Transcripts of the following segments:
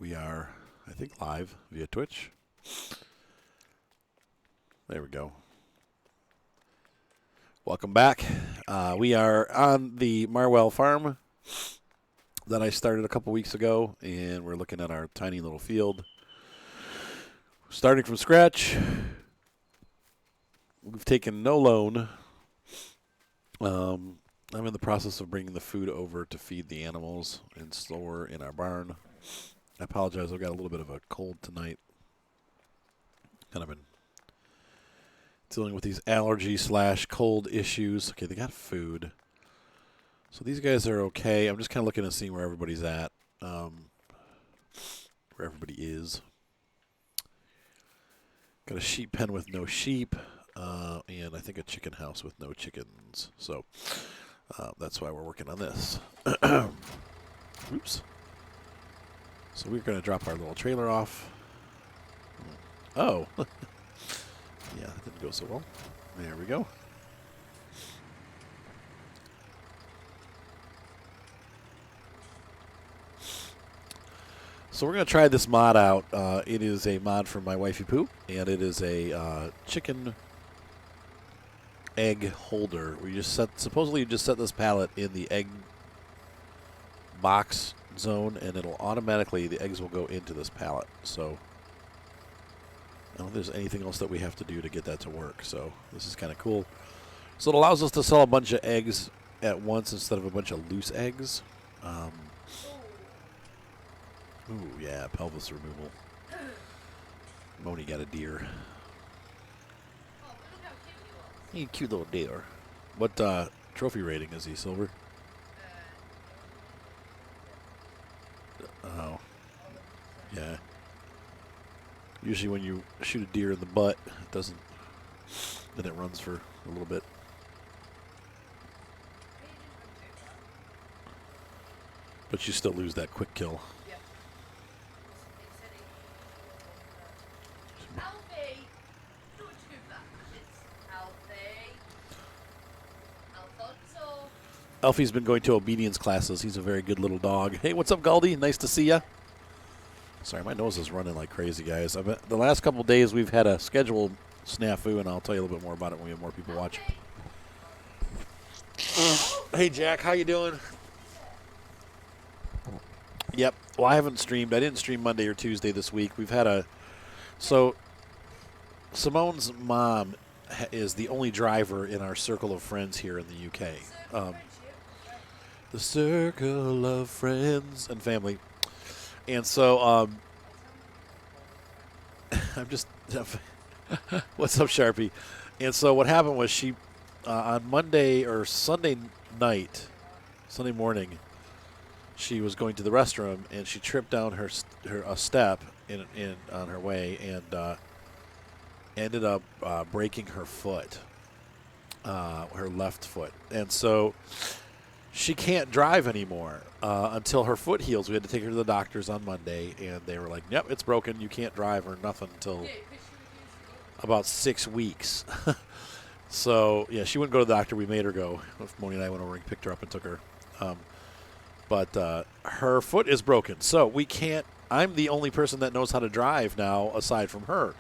We are, I think, live via Twitch. There we go. Welcome back. We are on the Marwell farm that I started a couple weeks ago, and we're looking at our tiny little field. Starting from scratch. We've taken no loan. I'm in the process of bringing the food over to feed the animals and store in our barn. I apologize, I've got a little bit of a cold tonight. Kind of been dealing with these allergy/cold issues. Okay, they got food. So these guys are okay. I'm just kind of looking and seeing where everybody's at, where everybody is. Got a sheep pen with no sheep, and I think a chicken house with no chickens. So that's why we're working on this. Oops. So we're going to drop our little trailer off. Oh. Yeah, that didn't go so well. There we go. So we're going to try this mod out. It is a mod from my wifey Pooh, and it is a chicken egg holder. We just supposedly you just set this pallet in the egg box zone, and it'll automatically, the eggs will go into this pallet. So I don't think there's anything else that we have to do to get that to work. So this is kind of cool. So it allows us to sell a bunch of eggs at once instead of a bunch of loose eggs. Ooh, yeah, pelvis removal. Moni got a deer. Hey, cute little deer. What trophy rating is he, Silver? Oh. Yeah. Usually when you shoot a deer in the butt, it doesn't, then it runs for a little bit. But you still lose that quick kill. Alfie's been going to obedience classes. He's a very good little dog. Hey, what's up, Galdi? Nice to see ya. Sorry, my nose is running like crazy, guys. The last couple of days we've had a schedule snafu, and I'll tell you a little bit more about it when we have more people watching. Hey, Jack, how you doing? Yep. Well, I haven't streamed. I didn't stream Monday or Tuesday this week. We've had a so Simone's mom is the only driver in our circle of friends here in the UK. The circle of friends and family. And so I'm just what's up, Sharpie? And so what happened was she on Monday or Sunday morning, she was going to the restroom and she tripped down her step in on her way and ended up breaking her foot, her left foot. And so she can't drive anymore until her foot heals. We had to take her to the doctors on Monday, and they were like, yep, it's broken. You can't drive or nothing until about 6 weeks. So, yeah, she wouldn't go to the doctor. We made her go. Moni and I went over and picked her up and took her. But her foot is broken. So we can't – I'm the only person that knows how to drive now aside from her.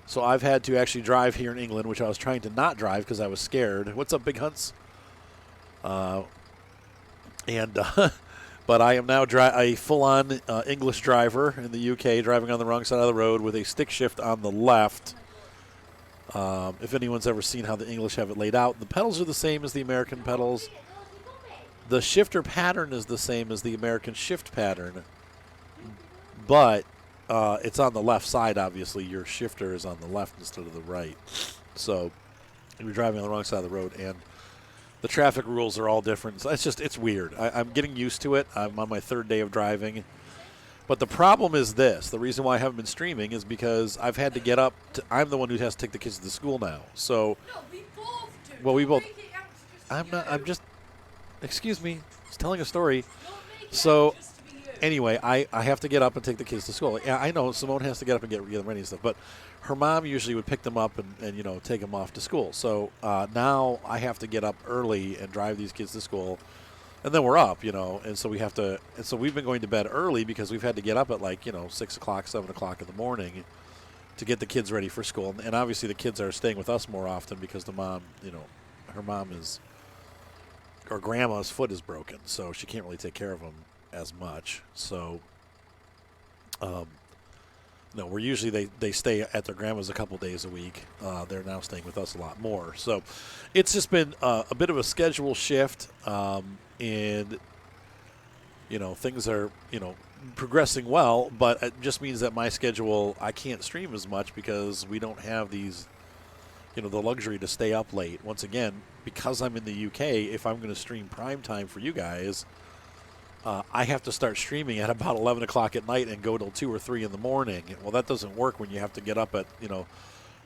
So I've had to actually drive here in England, which I was trying to not drive because I was scared. What's up, Big Hunts? But I am now a full-on English driver in the UK, driving on the wrong side of the road with a stick shift on the left. If anyone's ever seen how the English have it laid out, the pedals are the same as the American pedals. The shifter pattern is the same as the American shift pattern, but it's on the left side, obviously. Your shifter is on the left instead of the right. So you're driving on the wrong side of the road, and the traffic rules are all different. So it's weird. I'm getting used to it. I'm on my third day of driving. But the problem is this. The reason why I haven't been streaming is because I've had to get up. I'm the one who has to take the kids to school now. So, no, we both do. Well, we both. I'm not. I'm just. Excuse me. Just telling a story. So, anyway, I have to get up and take the kids to school. Yeah, I know Simone has to get up and get them ready and stuff. But her mom usually would pick them up and take them off to school. So now I have to get up early and drive these kids to school. and then we're up, and so we have to. And so we've been going to bed early because we've had to get up at 6 o'clock, 7 o'clock in the morning to get the kids ready for school. And obviously the kids are staying with us more often because the mom, her mom is, or grandma's foot is broken, so she can't really take care of them as much. So, no, we're usually they stay at their grandma's a couple days a week. They're now staying with us a lot more. So, it's just been a bit of a schedule shift, and things are progressing well, but it just means that my schedule, I can't stream as much because we don't have these, the luxury to stay up late. Once again, because I'm in the UK, if I'm going to stream prime time for you guys, I have to start streaming at about 11 o'clock at night and go till 2 or 3 in the morning. Well, that doesn't work when you have to get up at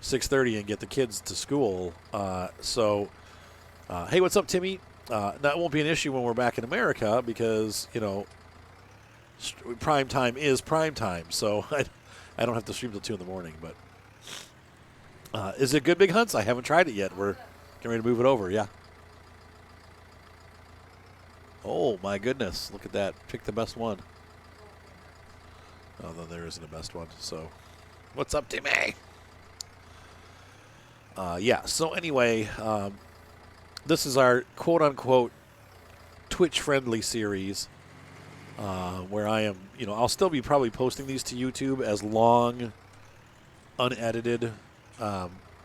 6:30 and get the kids to school. Hey, what's up, Timmy? That won't be an issue when we're back in America because prime time is prime time, so I don't have to stream till 2 in the morning. But is it good, Big Hunts? I haven't tried it yet. We're getting ready to move it over. Yeah. Oh my goodness! Look at that. Pick the best one. Oh, then there isn't a best one. So, what's up, Timmy? Yeah. So anyway, this is our quote-unquote Twitch-friendly series. Where I am, I'll still be probably posting these to YouTube as long, unedited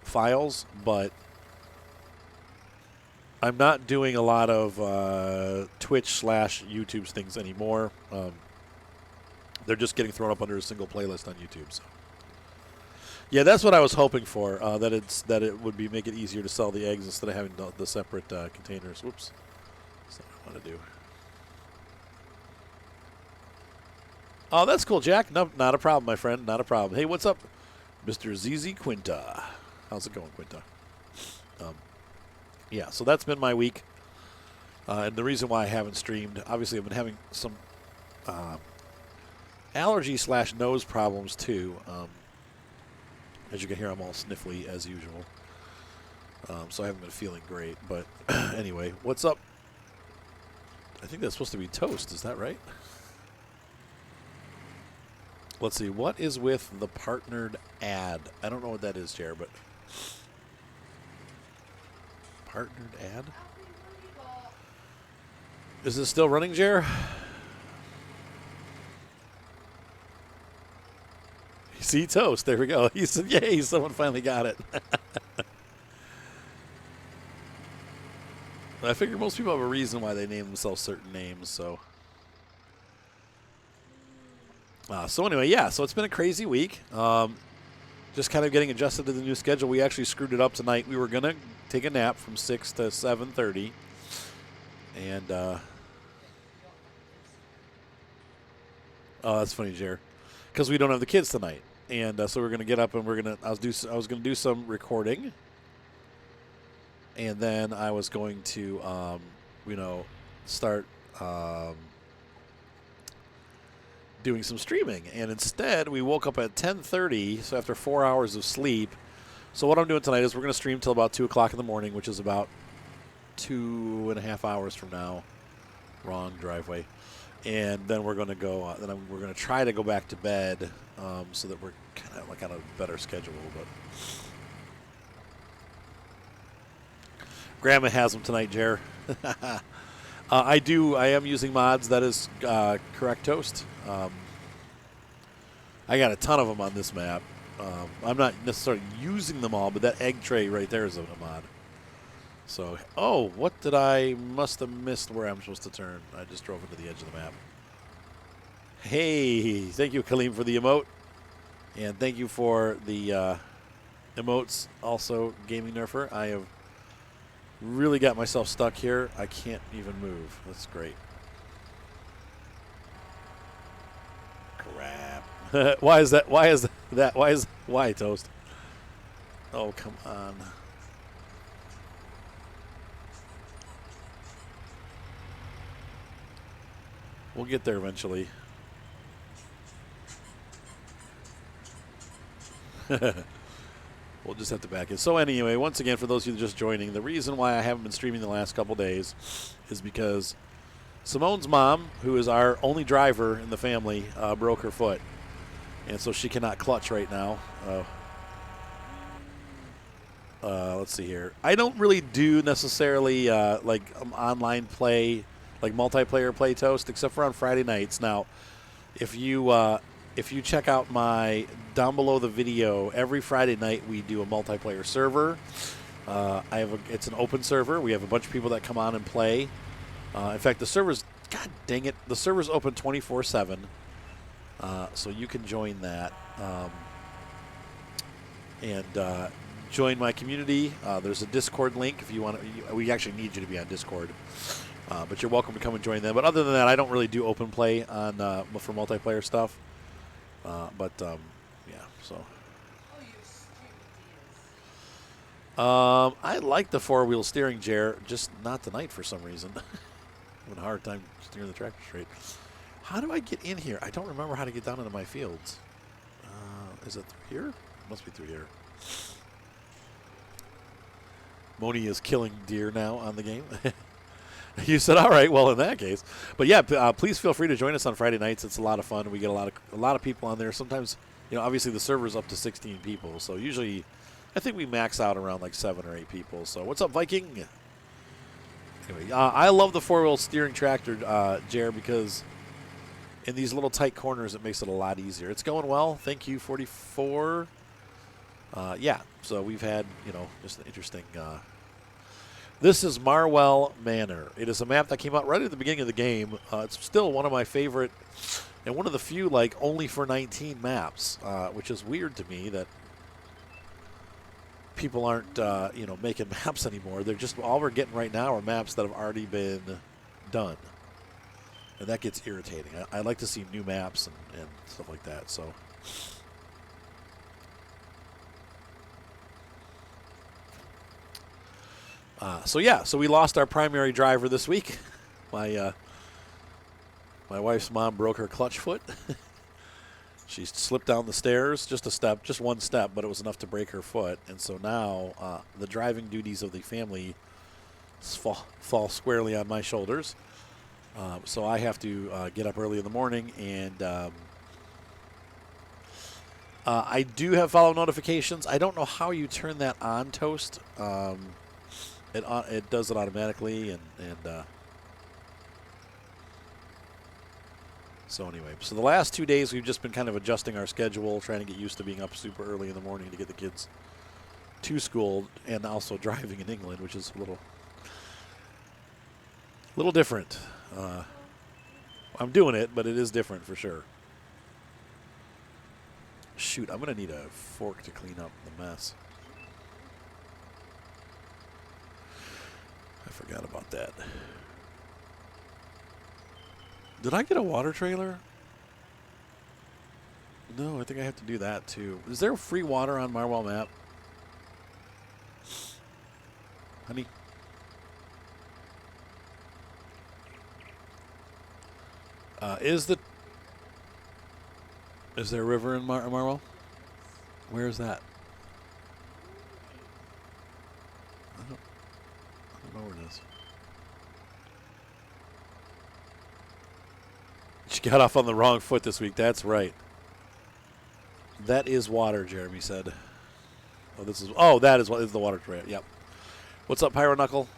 files, but I'm not doing a lot of Twitch/YouTube things anymore. They're just getting thrown up under a single playlist on YouTube. So, yeah, that's what I was hoping for. That it would make it easier to sell the eggs instead of having the separate containers. Whoops, that's not what I want to do. Oh, that's cool, Jack. No, not a problem, my friend. Not a problem. Hey, what's up, Mr. ZZ Quinta? How's it going, Quinta? Yeah, so that's been my week. And the reason why I haven't streamed, obviously I've been having some allergy/nose problems, too. As you can hear, I'm all sniffly, as usual. So I haven't been feeling great. But anyway, what's up? I think that's supposed to be toast. Is that right? Let's see. What is with the partnered ad? I don't know what that is, Jer, but partnered ad? Is it still running, Jer? See, toast. There we go. He said, yay, someone finally got it. I figure most people have a reason why they name themselves certain names, so... So anyway, yeah, so it's been a crazy week. Just kind of getting adjusted to the new schedule. We actually screwed it up tonight. We were going to take a nap from 6 to 7:30. And, oh, that's funny, Jer. Because we don't have the kids tonight. And so we're going to get up and I was going to do some recording. And then I was going to, start... doing some streaming, and instead we woke up at 10:30, so after 4 hours of sleep. So what I'm doing tonight is we're going to stream till about 2 o'clock in the morning, which is about 2.5 hours from now. Wrong driveway. And then we're going to go. We're going to try to go back to bed, so that we're kind of like on a better schedule. But Grandma has them tonight, Jer. I am using mods. That is correct, Toast. I got a ton of them on this map. I'm not necessarily using them all, but that egg tray right there is a mod. So, oh, what did I must have missed where I'm supposed to turn? I just drove into the edge of the map. Hey, thank you, Kaleem, for the emote. And thank you for the emotes also, Gaming Nerfer. I have really got myself stuck here. I can't even move. That's great. Crap. Why is that? Why, Toast? Oh, come on. We'll get there eventually. We'll just have to back in. So anyway, once again, for those of you just joining, the reason why I haven't been streaming the last couple days is because Simone's mom, who is our only driver in the family, broke her foot, and so she cannot clutch right now. Let's see here. I don't really do necessarily like online play, like multiplayer play Toast, except for on Friday nights. Now, if you check out my down below the video, every Friday night we do a multiplayer server. It's an open server. We have a bunch of people that come on and play. In fact, the server's, god dang it, the server's open 24/7, so you can join that and join my community. There's a Discord link if you want to. We actually need you to be on Discord, but you're welcome to come and join them. But other than that, I don't really do open play on for multiplayer stuff. Yeah, so. I like the four-wheel steering, Jer, just not tonight for some reason. Having a hard time steering the tractor straight. How do I get in here? I don't remember how to get down into my fields. Is it through here? Must be through here. Moni is killing deer now on the game. You said, all right, well, in that case. But, yeah, please feel free to join us on Friday nights. It's a lot of fun. We get a lot of people on there. Sometimes, obviously the server's up to 16 people. So usually I think we max out around like 7 or 8 people. So what's up, Viking? Anyway, I love the four-wheel steering tractor, Jer, because in these little tight corners it makes it a lot easier. It's going well. Thank you, 44. Yeah, so we've had, just an interesting this is Marwell Manor. It is a map that came out right at the beginning of the game. It's still one of my favorite and one of the few, like, only for 19 maps, which is weird to me that people aren't, making maps anymore. They're just, all we're getting right now are maps that have already been done. And that gets irritating. I like to see new maps and stuff like that, so. So we lost our primary driver this week. My wife's mom broke her clutch foot. She slipped down the stairs, just one step, but it was enough to break her foot. And so now the driving duties of the family fall squarely on my shoulders. So I have to get up early in the morning, and I do have follow notifications. I don't know how you turn that on, Toast. It does it automatically, and so anyway. So the last 2 days we've just been kind of adjusting our schedule, trying to get used to being up super early in the morning to get the kids to school, and also driving in England, which is a little different. I'm doing it, but it is different for sure. Shoot, I'm going to need a fork to clean up the mess. I forgot about that. Did I get a water trailer? No, I think I have to do that too. Is there free water on Marwell map? Honey? Is there a river in Marwell? Where is that? I don't know where it is. She got off on the wrong foot this week. That's right. That is water, Jeremy said. That is the water trail. Yep. What's up, Pyro Knuckle?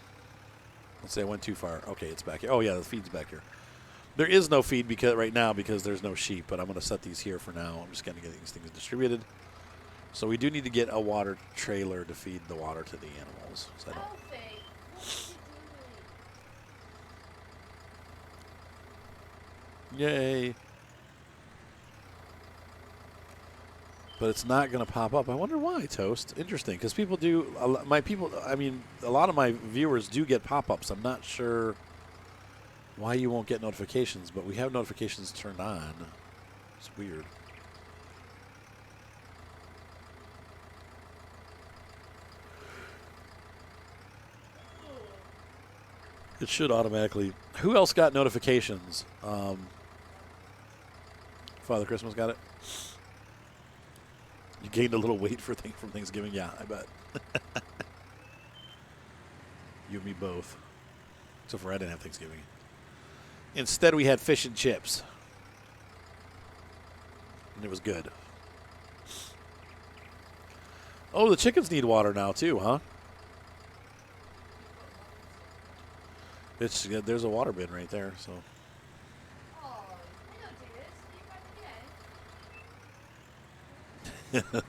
Let's say I went too far. Okay, it's back here. Oh yeah, the feed's back here. There is no feed right now because there's no sheep, but I'm going to set these here for now. I'm just going to get these things distributed. So we do need to get a water trailer to feed the water to the animals. So Yay. But it's not going to pop up. I wonder why, Toast. Interesting, because people do, a lot of my viewers do get pop-ups. I'm not sure why you won't get notifications, but we have notifications turned on. It's weird. It should automatically. Who else got notifications? Father Christmas got it. You gained a little weight from Thanksgiving? Yeah, I bet. You and me both. Except for I didn't have Thanksgiving. Instead, we had fish and chips. And it was good. Oh, the chickens need water now, too, huh? There's a water bin right there, so. Oh, I don't do this. Leave right again.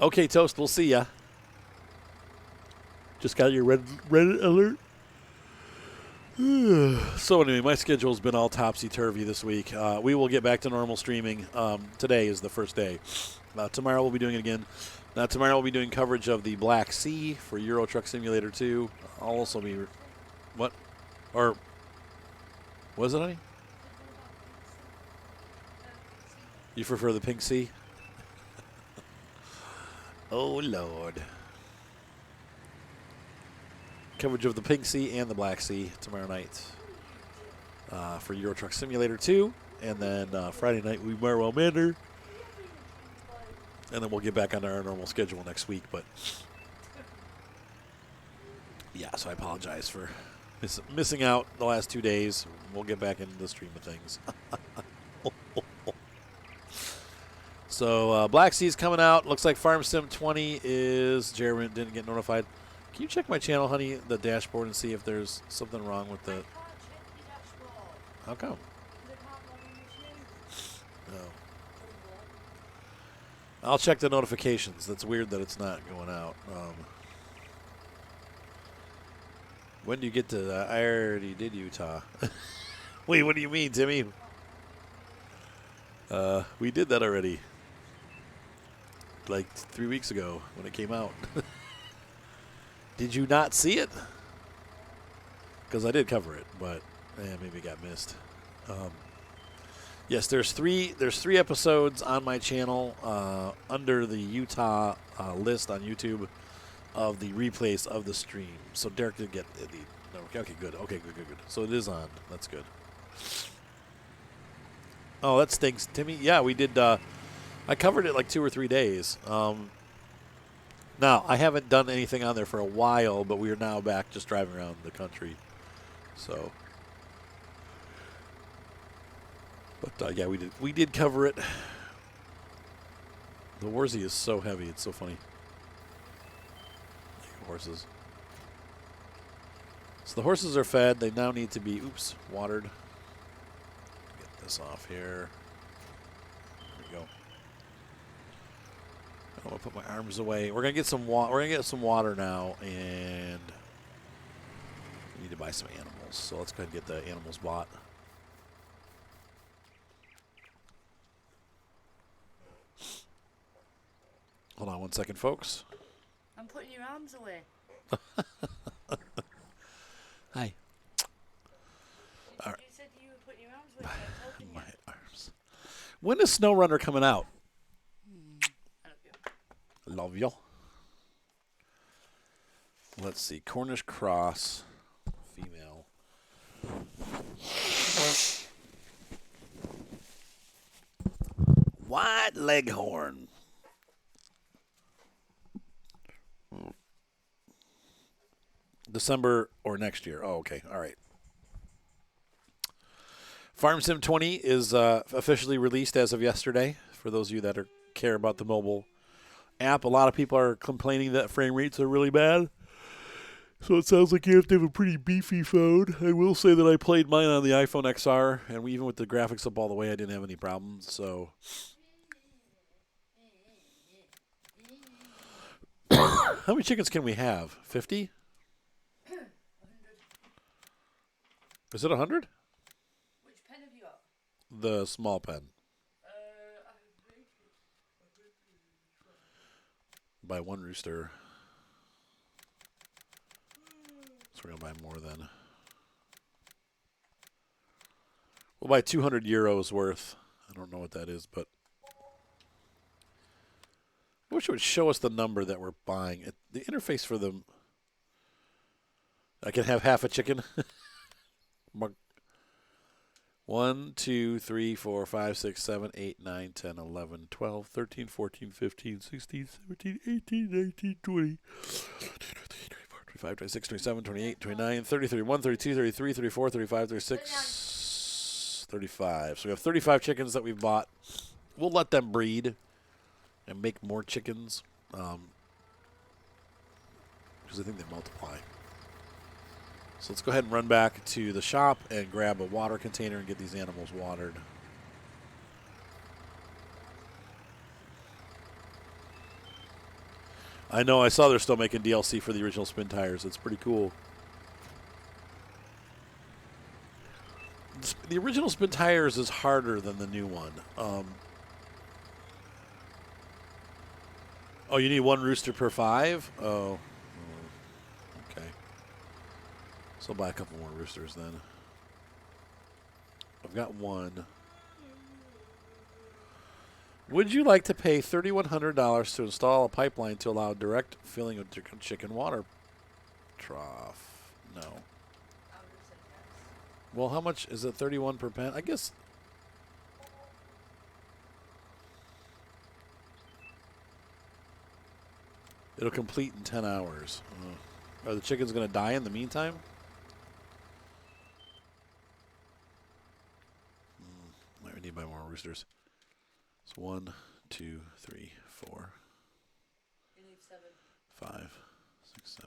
Okay, Toast, we'll see ya. Just got your red alert. So anyway, my schedule's been all topsy-turvy this week. We will get back to normal streaming. Today is the first day. Tomorrow we'll be doing it again. Tomorrow we'll be doing coverage of the Black Sea for Euro Truck Simulator 2. I'll also be... What? Or... Was it, honey? You prefer the Pink Sea? Oh, Lord. Coverage of the Pink Sea and the Black Sea tomorrow night for Euro Truck Simulator 2. And then Friday night, we Marwell Manor. And then we'll get back on our normal schedule next week. But, yeah, so I apologize for missing out the last 2 days. We'll get back into the stream of things. So, Black Sea's coming out. Looks like Farm Sim 20 is... Jeremy didn't get notified. Can you check my channel, honey, the dashboard, and see if there's something wrong with the... I can't check the dashboard. How come? Because I can't log in the machine. No. I'll check the notifications. That's weird that it's not going out. When do you get to... I already did Utah. Wait, what do you mean, Timmy? We did that already. Like 3 weeks ago when it came out. Did you not see it? Because I did cover it, but maybe it got missed. Yes, there's three episodes on my channel under the Utah list on YouTube of the replays of the stream. So Derek did get the. Okay, good. Okay, good. So it is on. That's good. Oh, that stinks, Timmy. Yeah, we did. I covered it like 2 or 3 days. Now, I haven't done anything on there for a while, but we are now back just driving around the country. So, but yeah, we did cover it. The Warzy is so heavy; it's so funny. Horses. So the horses are fed. They now need to be watered. Get this off here. There we go. I'm gonna put my arms away. We're gonna get some water. We're gonna get some water now, and we need to buy some animals. So let's go ahead and get the animals bought. Hold on 1 second, folks. I'm putting your arms away. Hi. All right. You said you were putting your arms away. I told you. My arms. When is Snow Runner coming out? I love you. Love you. Let's see. Cornish Cross. Female. White Leghorn. December or next year. Oh, okay. All right. Farm Sim 20 is officially released as of yesterday. For those of you that care about the mobile app, a lot of people are complaining that frame rates are really bad. So it sounds like you have to have a pretty beefy phone. I will say that I played mine on the iPhone XR, and even with the graphics up all the way, I didn't have any problems. So, how many chickens can we have? 50? Is it 100? Which pen have you got? The small pen. Buy one rooster. So we're going to buy more then. We'll buy 200 euros worth. I don't know what that is, but I wish it would show us the number that we're buying. The interface for them. I can have half a chicken. 1, 2, 3, 4, 5, 6, 7, 8, 9, 10, 11, 12, 13, 14, 15, 16, 17, 18, 19, 20, 25, 26, 27, 28, 29, 30, 31, 32, 33, 34, 35, 36, 35. So we have 35 chickens that we've bought. We'll let them breed and make more chickens because I think they multiply. So let's go ahead and run back to the shop and grab a water container and get these animals watered. I know, I saw they're still making DLC for the original spin tires. It's pretty cool. The original spin tires is harder than the new one. Oh, you need one rooster per 5? Oh. Okay. So I'll buy a couple more roosters then. I've got one. Would you like to pay $3,100 to install a pipeline to allow direct filling of chicken water trough? No. Well, how much is it? 31 per pen? I guess. It'll complete in 10 hours. Are the chickens going to die in the meantime? Might need to buy more roosters. It's 1, 2, 3, 4. You need 7. 5, 6,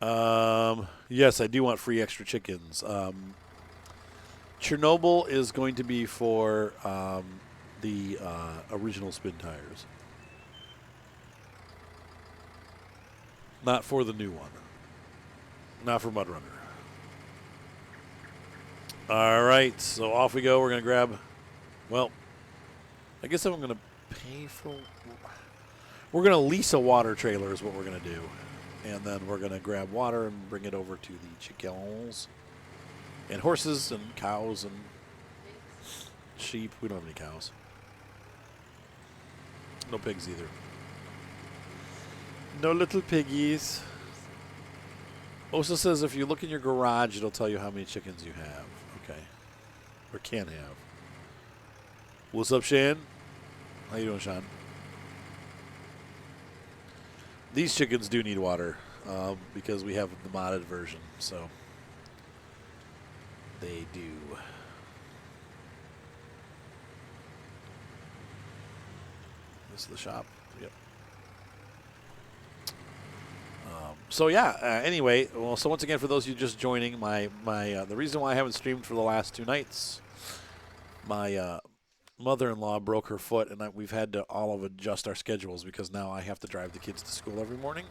7. Yes, I do want free extra chickens. Chernobyl is going to be for the original spin tires. Not for the new one. Not for Mud Runner. All right, so off we go. We're going to grab, well, I guess I'm going to pay for, we're going to lease a water trailer is what we're going to do. And then we're going to grab water and bring it over to the chickens. And horses and cows and sheep. We don't have any cows. No pigs either. No little piggies. Osa says if you look in your garage, it'll tell you how many chickens you have. Okay. Or can have. What's up, Shan? How you doing, Sean? These chickens do need water because we have the modded version, so they do. This is the shop. Yep. So yeah. Anyway, well, so once again, for those of you just joining, the reason why I haven't streamed for the last 2 nights, my mother-in-law broke her foot, and we've had to all of adjust our schedules because now I have to drive the kids to school every morning.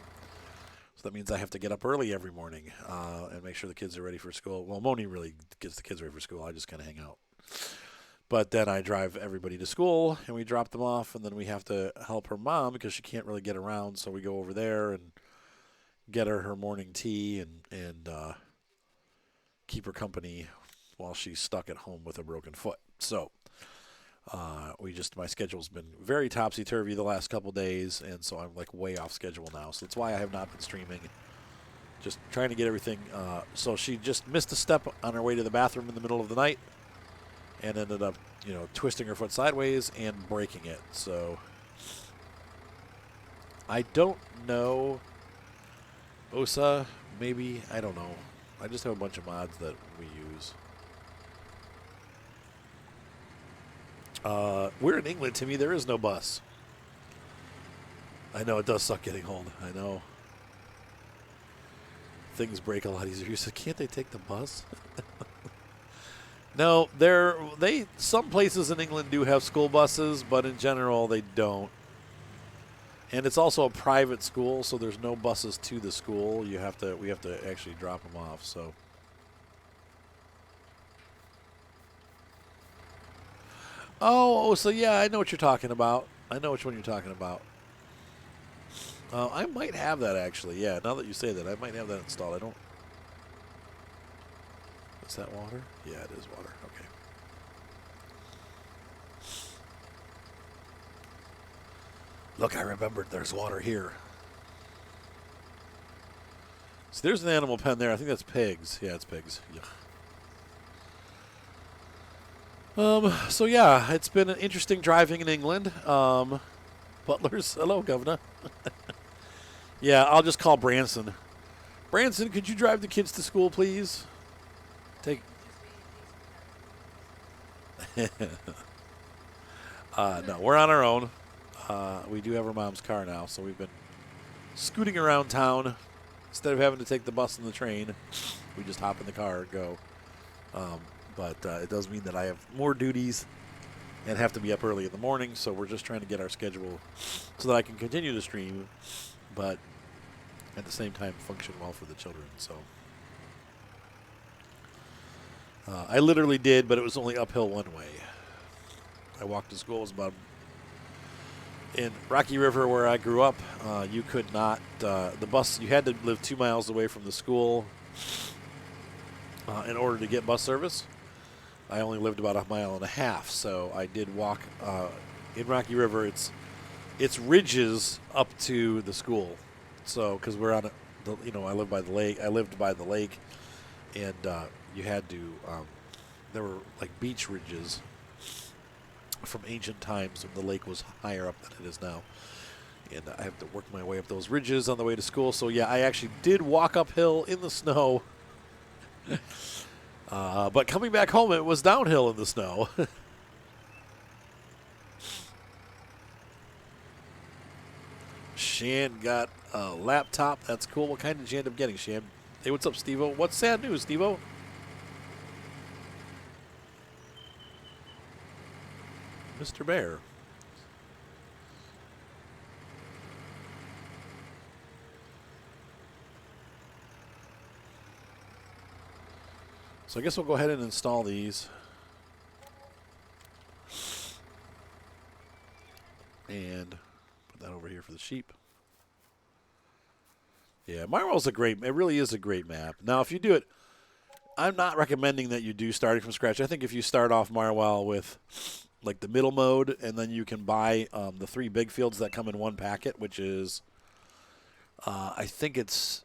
So that means I have to get up early every morning and make sure the kids are ready for school. Well, Moni really gets the kids ready for school. I just kind of hang out. But then I drive everybody to school, and we drop them off, and then we have to help her mom because she can't really get around. So we go over there and get her morning tea and keep her company while she's stuck at home with a broken foot. So my schedule's been very topsy-turvy the last couple days, and so I'm like way off schedule now. So that's why I have not been streaming. Just trying to get everything. So she just missed a step on her way to the bathroom in the middle of the night and ended up, twisting her foot sideways and breaking it. So I don't know. Osa, maybe. I don't know. I just have a bunch of mods that we use. We're in England, Timmy. There is no bus. I know it does suck getting home. I know. Things break a lot easier. You said, can't they take the bus? No, some places in England do have school buses, but in general they don't. And it's also a private school, so there's no buses to the school. We have to actually drop them off. So. Oh, so yeah, I know what you're talking about. I know which one you're talking about. I might have that actually. Yeah, now that you say that, I might have that installed. I don't. Is that water? Yeah, it is water. Okay. Look, I remembered there's water here. So there's an animal pen there. I think that's pigs. Yeah, it's pigs. Yeah. So yeah, it's been an interesting driving in England. Butlers, hello, Governor. Yeah, I'll just call Branson. Branson, could you drive the kids to school, please? Take. No, we're on our own. We do have our mom's car now, so we've been scooting around town. Instead of having to take the bus and the train, we just hop in the car and go. But it does mean that I have more duties and have to be up early in the morning, so we're just trying to get our schedule so that I can continue to stream, but at the same time function well for the children. So I literally did, but it was only uphill one way. I walked to school. It was about in Rocky River where I grew up. You could not, the bus, you had to live 2 miles away from the school in order to get bus service. I only lived about 1.5 miles, so I did walk in Rocky River. It's ridges up to the school. So because we're on I live by the lake. I lived by the lake, and you had to. There were like beach ridges from ancient times when the lake was higher up than it is now, and I have to work my way up those ridges on the way to school. So yeah, I actually did walk uphill in the snow. But coming back home, it was downhill in the snow. Shan got a laptop. That's cool. What kind did you end up getting, Shan? Hey, what's up, Steve-O? What's sad news, Steve-O? Mr. Bear. So I guess we'll go ahead and install these. And put that over here for the sheep. Yeah, Marwell's it really is a great map. Now, if you do it, I'm not recommending that you do starting from scratch. I think if you start off Marwell with like the middle mode, and then you can buy the 3 big fields that come in one packet, which is, I think it's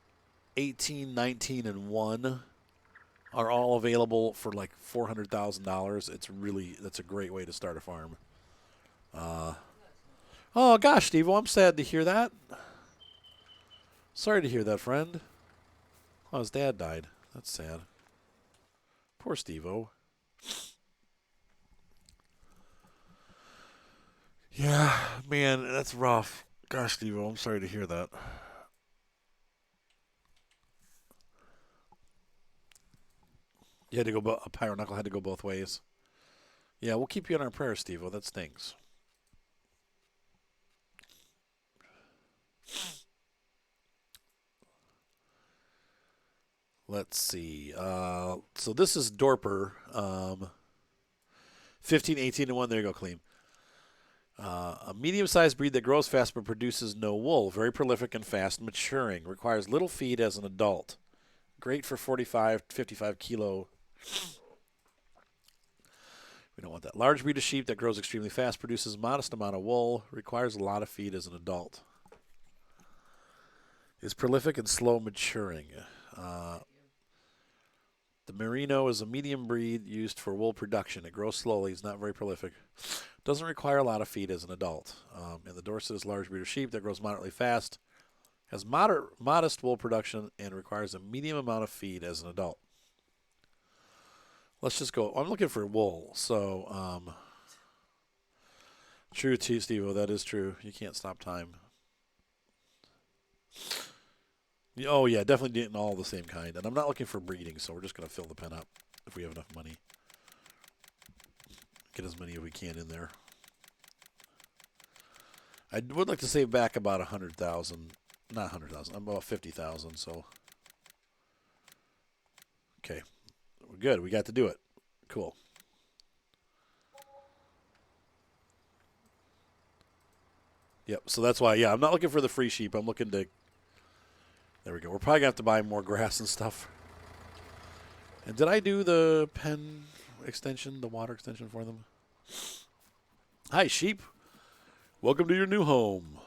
18, 19, and 1 are all available for like $400,000. That's a great way to start a farm. Oh gosh, Steve, I'm sad to hear that. Sorry to hear that, friend. Oh, his dad died. That's sad. Poor Steve-O. Yeah, man, that's rough. Gosh, Steve-O, I'm sorry to hear that. You had to go. A pyro knuckle had to go both ways. Yeah, we'll keep you in our prayers, Steve-O. That stings. Let's see. So this is Dorper. 15, 18, and 1. There you go, Clean. A medium-sized breed that grows fast but produces no wool. Very prolific and fast maturing. Requires little feed as an adult. Great for 45, 55 kilo. We don't want that. Large breed of sheep that grows extremely fast. Produces modest amount of wool. Requires a lot of feed as an adult. Is prolific and slow maturing. The Merino is a medium breed used for wool production. It grows slowly. It's not very prolific. Doesn't require a lot of feed as an adult. And the Dorset is a large breed of sheep that grows moderately fast. Has modest wool production and requires a medium amount of feed as an adult. Let's just go. I'm looking for wool. So, true, Steve-O. That is true. You can't stop time. Oh, yeah, definitely getting all the same kind. And I'm not looking for breeding, so we're just going to fill the pen up if we have enough money. Get as many as we can in there. I would like to save back about 100,000. Not 100,000. About 50,000, so. Okay. We're good. We got to do it. Cool. Yep, so that's why, yeah, I'm not looking for the free sheep. I'm looking to. There we go. We're probably going to have to buy more grass and stuff. And did I do the pen extension, the water extension for them? Hi, sheep. Welcome to your new home.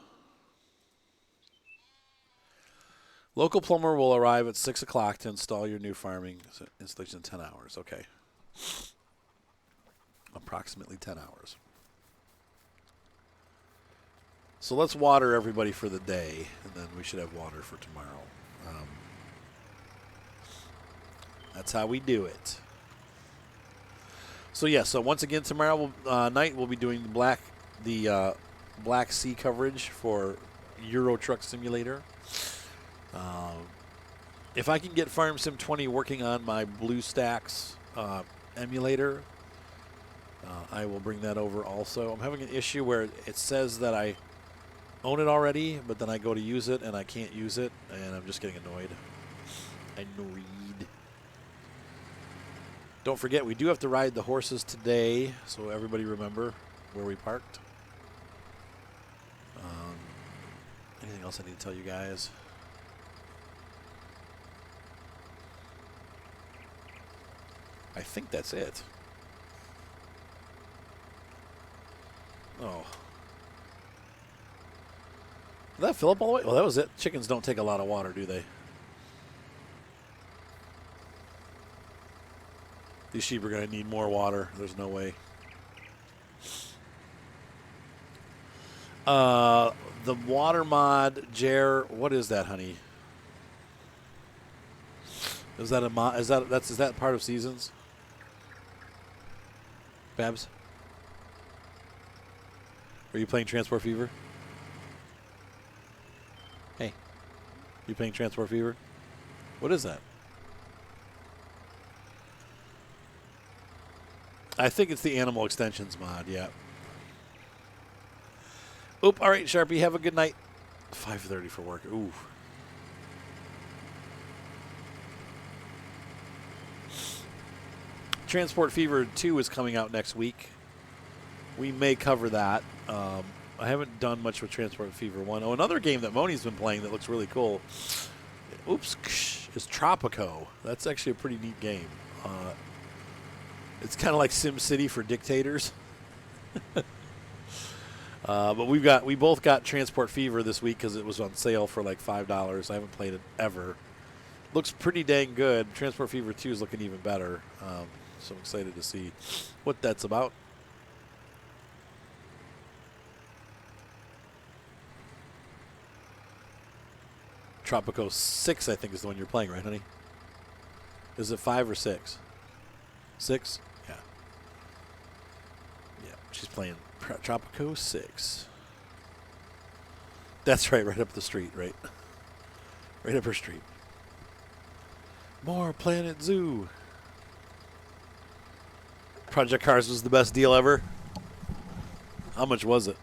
Local plumber will arrive at 6 o'clock to install your new farming installation in 10 hours. Okay. Approximately 10 hours. So let's water everybody for the day, and then we should have water for tomorrow. That's how we do it. So yeah, so once again tomorrow night we'll be doing the Black Sea coverage for Euro Truck Simulator. If I can get Farm Sim 20 working on my BlueStacks emulator, I will bring that over also. I'm having an issue where it says that I own it already, but then I go to use it and I can't use it, and I'm just getting annoyed. Don't forget, we do have to ride the horses today, so everybody remember where we parked. Anything else I need to tell you guys? I think that's it. Oh. Did that fill up all the way? Well, that was it. Chickens don't take a lot of water, do they? These sheep are going to need more water. There's no way. The water mod, Jer, what is that, honey? Is that a mod? Is that part of Seasons? Babs? Are you playing Transport Fever? Hey. You playing Transport Fever? What is that? I think it's the Animal Extensions mod, yeah. Oop, all right, Sharpie, have a good night. 5:30 for work. Ooh. Transport Fever 2 is coming out next week. We may cover that. I haven't done much with Transport Fever 1. Oh, another game that Moni's been playing that looks really cool. Oops, is Tropico. That's actually a pretty neat game. It's kind of like SimCity for dictators. But we both got Transport Fever this week because it was on sale for like $5. I haven't played it ever. Looks pretty dang good. Transport Fever 2 is looking even better. So I'm excited to see what that's about. Tropico 6, I think, is the one you're playing, right, honey? Is it 5 or 6? 6? Yeah. Yeah, she's playing Tropico 6. That's right up the street, right? Right up her street. More Planet Zoo. Project Cars was the best deal ever. How much was it?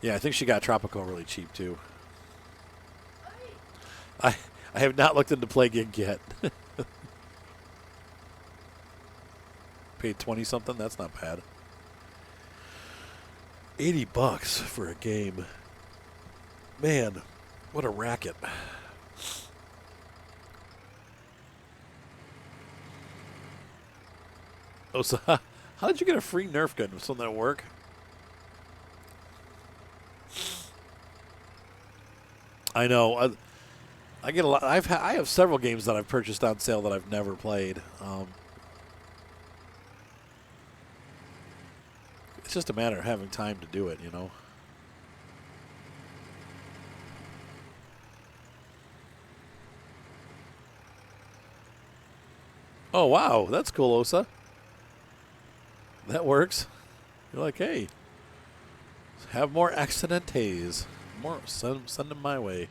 Yeah, I think she got Tropico really cheap, too. I have not looked into Play Gig yet. Paid 20-something? That's not bad. $80 for a game. Man, what a racket. Oh, so how did you get a free Nerf gun? Was something at work? I know. I get a lot. I have several games that I've purchased on sale that I've never played. It's just a matter of having time to do it, you know. Oh, wow. That's cool, Osa. That works. You're like, hey, have more accidentes. Send them my way.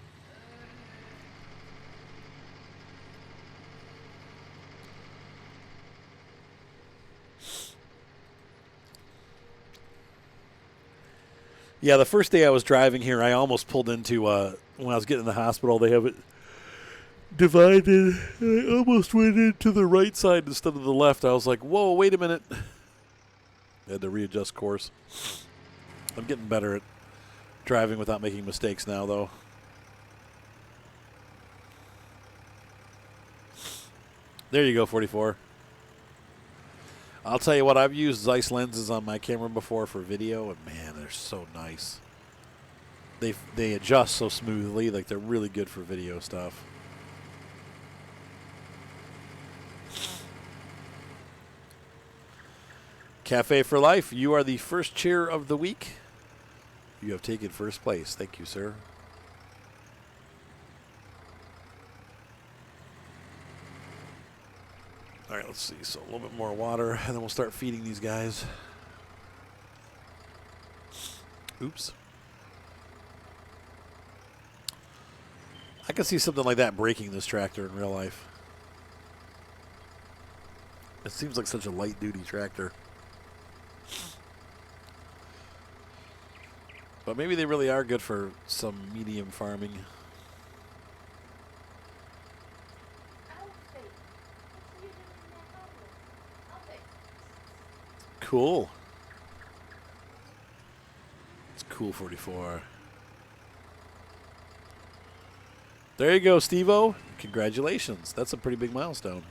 Yeah, the first day I was driving here, I almost pulled into, when I was getting in the hospital, they have it divided. I almost went into the right side instead of the left. I was like, whoa, wait a minute. I had to readjust course. I'm getting better at driving without making mistakes now, though. There you go, 44. I'll tell you what, I've used Zeiss lenses on my camera before for video, and man, they're so nice. They adjust so smoothly, like they're really good for video stuff. Cafe for Life, you are the first cheer of the week. You have taken first place. Thank you, sir. All right, let's see. So a little bit more water, and then we'll start feeding these guys. Oops. I can see something like that breaking this tractor in real life. It seems like such a light-duty tractor. But maybe they really are good for some medium farming. Cool. It's cool 44. There you go, Steve-O. Congratulations. That's a pretty big milestone.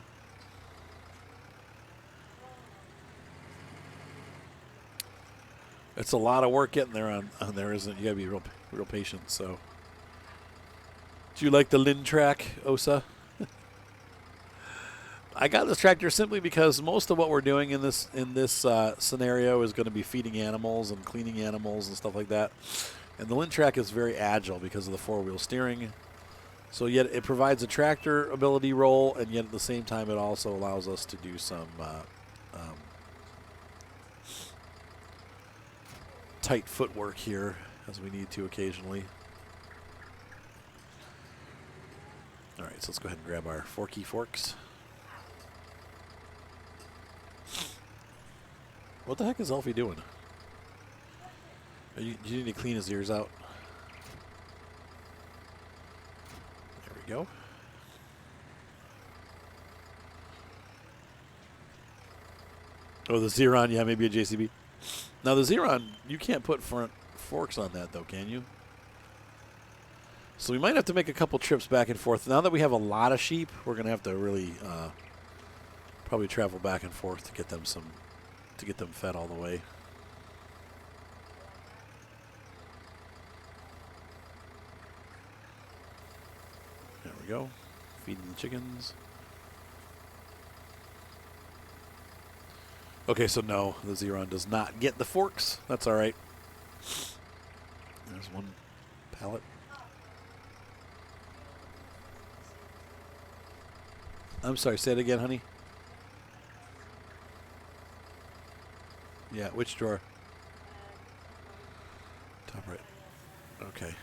It's a lot of work getting there on there, isn't it? You gotta be real patient. So, do you like the Lin track, Osa? I got this tractor simply because most of what we're doing in this scenario is going to be feeding animals and cleaning animals and stuff like that. And the Lin track is very agile because of the four-wheel steering. So yet it provides a tractor ability role, and yet at the same time it also allows us to do some tight footwork here as we need to occasionally. All right, so let's go ahead and grab our forky forks. What the heck is Elfie doing? Do you need to clean his ears out? There we go. Oh, the Xeron, yeah, maybe a JCB. Now, the Xeron, you can't put front forks on that, though, can you? So we might have to make a couple trips back and forth. Now that we have a lot of sheep, we're going to have to really probably travel back and forth to get them fed all the way. There we go. Feeding the chickens. Okay, so no, the Xeron does not get the forks. That's all right. There's one pallet. I'm sorry, say it again, honey. Yeah, which drawer? Top right. Okay.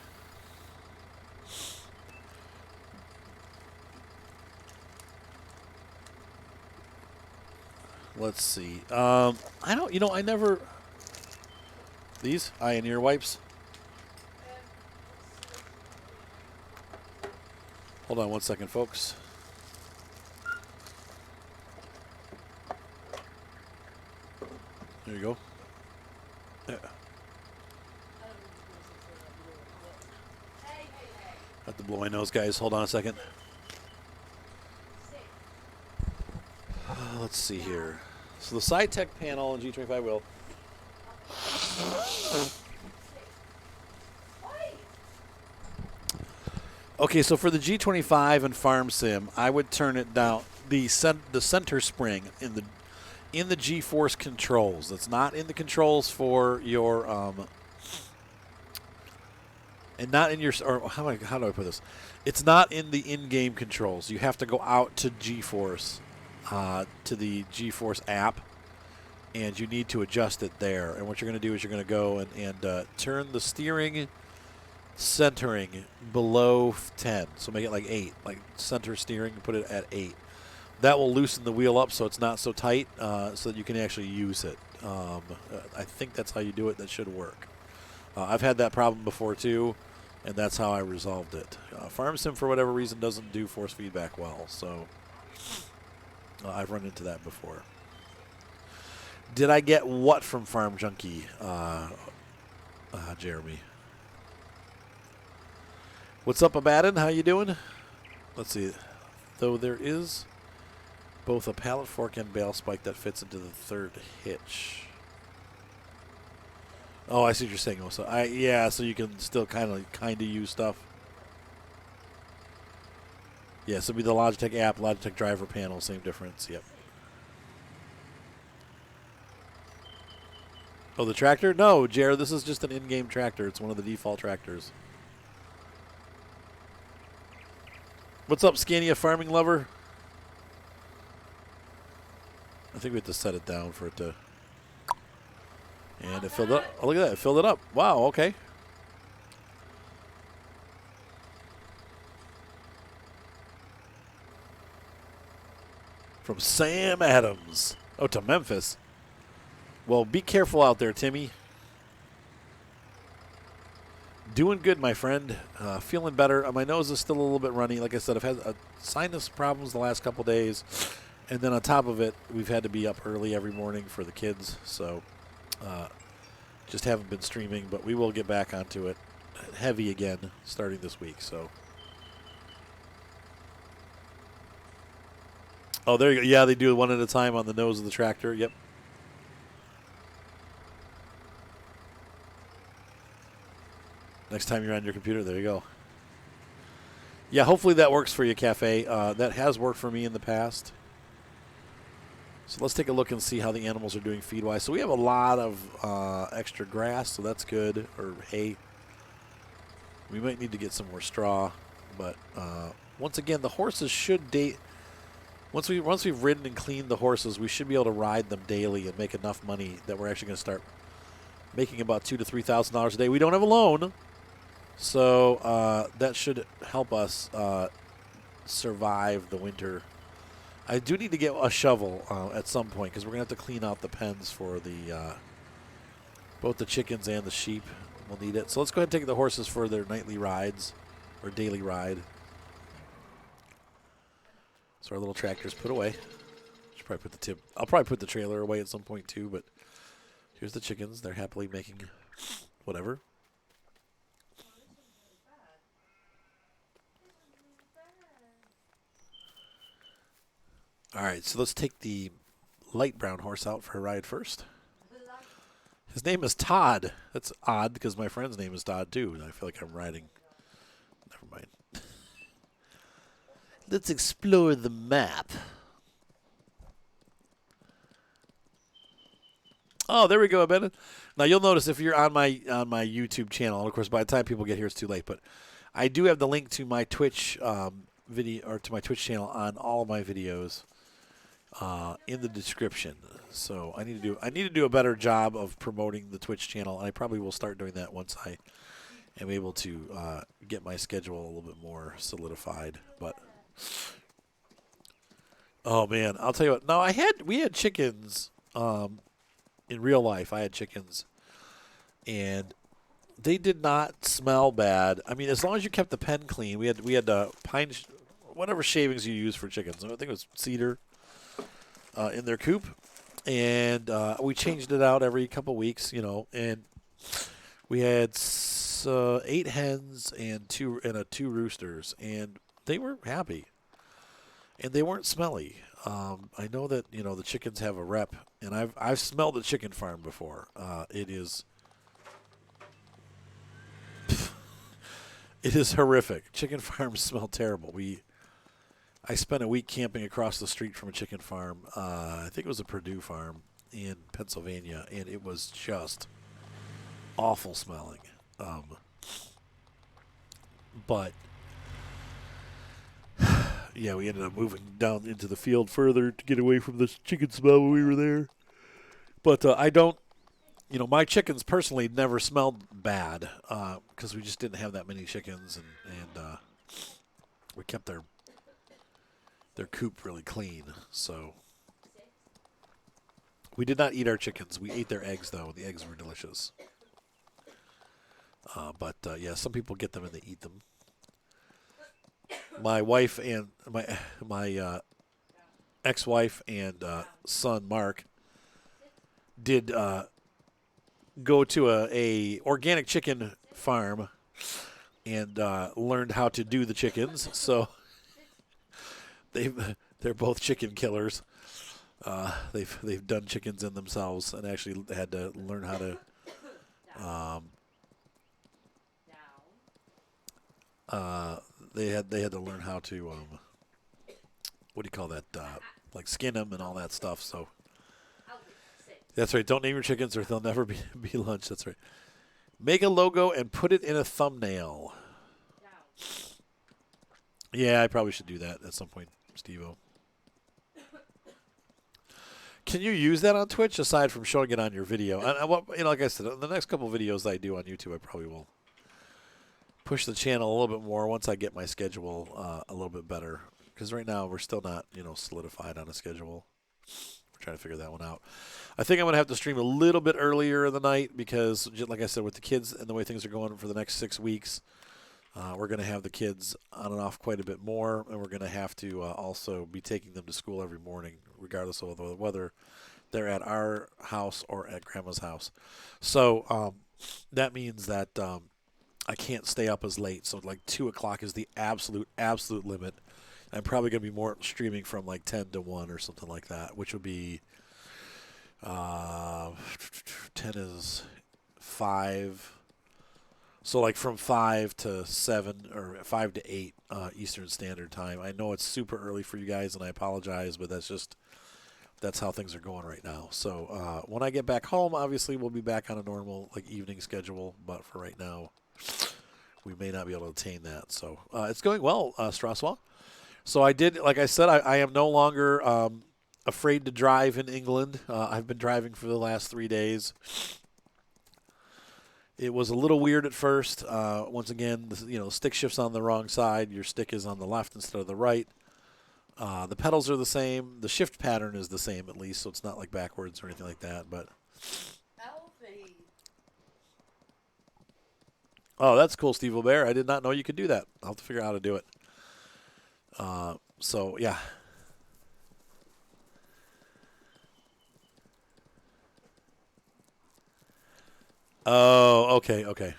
Let's see. I never. These eye and ear wipes. Hold on one second, folks. There you go. Yeah. Have to blow my nose, guys. Hold on a second. Let's see here. So the side tech panel and G25 wheel. Okay, so for the G25 and Farm Sim, I would turn it down the center spring in the G-force controls. That's not in the controls for your and not in your, or how do I put this? It's not in the in-game controls. You have to go out to G-force, to the G-force app, and you need to adjust it there. And what you're going to do is you're going to go and turn the steering centering below 10. So make it like 8, like center steering, put it at 8. That will loosen the wheel up so it's not so tight, so that you can actually use it. I think that's how you do it. That should work. I've had that problem before too, and that's how I resolved it. Farm Sim, for whatever reason, doesn't do force feedback well, so I've run into that before. Did I get what from Farm Junkie, Jeremy? What's up, Abaddon? How you doing? Let's see. Though there is both a pallet fork and bale spike that fits into the third hitch. Oh, I see what you're saying. Also, so you can still kind of use stuff. Yeah, so it'd be the Logitech app, Logitech driver panel, same difference. Yep. Oh, the tractor? No, Jared, this is just an in-game tractor. It's one of the default tractors. What's up, Scania farming lover? I think we have to set it down for it to... And it filled up. Oh, look at that. It filled it up. Wow, okay. From Sam Adams. Oh, to Memphis. Well, be careful out there, Timmy. Doing good, my friend. Feeling better. My nose is still a little bit runny. Like I said, I've had sinus problems the last couple days. And then on top of it, we've had to be up early every morning for the kids. So just haven't been streaming. But we will get back onto it heavy again starting this week. So. Oh, there you go. Yeah, they do it one at a time on the nose of the tractor. Yep. Next time you're on your computer, there you go. Yeah, hopefully that works for you, Cafe. That has worked for me in the past. So let's take a look and see how the animals are doing feed-wise. So we have a lot of extra grass, so that's good, or hay. We might need to get some more straw. But once again, the horses should date. Once we've ridden and cleaned the horses, we should be able to ride them daily and make enough money that we're actually going to start making about $2,000 to $3,000 a day. We don't have a loan, so that should help us survive the winter. I do need to get a shovel at some point because we're going to have to clean out the pens for the both the chickens and the sheep. We'll need it. So let's go ahead and take the horses for their nightly rides or daily ride. So our little tractor's put away. Should probably put the tip. I'll probably put the trailer away at some point too. But here's the chickens. They're happily making whatever. All right, so let's take the light brown horse out for a ride first. His name is Todd. That's odd because my friend's name is Todd too, and I feel like I'm riding. Never mind. Let's explore the map. Oh, there we go, Ben. Now you'll notice if you're on my YouTube channel, and of course by the time people get here it's too late, but I do have the link to my Twitch video or to my Twitch channel on all of my videos in the description. So I need to do a better job of promoting the Twitch channel, and I probably will start doing that once I am able to get my schedule a little bit more solidified. But oh man, I'll tell you what. No, we had chickens in real life. I had chickens, and they did not smell bad. I mean, as long as you kept the pen clean. We had pine, whatever shavings you use for chickens. I think it was cedar in their coop, and we changed it out every couple weeks. And we had 8 hens and two roosters, and they were happy, and they weren't smelly. I know that the chickens have a rep, and I've smelled a chicken farm before. It is horrific. Chicken farms smell terrible. I spent a week camping across the street from a chicken farm. I think it was a Purdue farm in Pennsylvania, and it was just awful smelling. But yeah, we ended up moving down into the field further to get away from the chicken smell when we were there. But I don't, my chickens personally never smelled bad because we just didn't have that many chickens, and we kept their coop really clean. So we did not eat our chickens. We ate their eggs, though, and the eggs were delicious. But yeah, some people get them and they eat them. My wife and my ex-wife and son Mark did go to a organic chicken farm and learned how to do the chickens. So they're both chicken killers. They've done chickens in themselves and actually had to learn how to they had to learn how to what do you call that, like skin them and all that stuff. So That's right. Don't name your chickens or they'll never be lunch. That's right. Make a logo and put it in a thumbnail. Yeah, I probably should do that at some point, Steve-O. Can you use that on Twitch aside from showing it on your video? Like I said, the next couple videos I do on YouTube, I probably will push the channel a little bit more once I get my schedule a little bit better. Because right now we're still not, solidified on a schedule. We're trying to figure that one out. I think I'm going to have to stream a little bit earlier in the night because, like I said, with the kids and the way things are going for the next 6 weeks, we're going to have the kids on and off quite a bit more, and we're going to have to also be taking them to school every morning, regardless of whether they're at our house or at Grandma's house. So that means that I can't stay up as late. So like 2 o'clock is the absolute limit. I'm probably going to be more streaming from like 10 to 1 or something like that, which would be 10 is 5. So like from 5 to 7 or 5 to 8 Eastern Standard Time. I know it's super early for you guys, and I apologize, but that's how things are going right now. So when I get back home, obviously we'll be back on a normal like evening schedule, but for right now, we may not be able to attain that. So it's going well, Straswa. So I did, like I said, I am no longer afraid to drive in England. I've been driving for the last 3 days. It was a little weird at first. Once again, stick shift's on the wrong side. Your stick is on the left instead of the right. The pedals are the same. The shift pattern is the same at least, so it's not like backwards or anything like that. But Alfie. oh, that's cool, Steve O'Bear. I did not know you could do that. I'll have to figure out how to do it. So yeah. Oh, okay.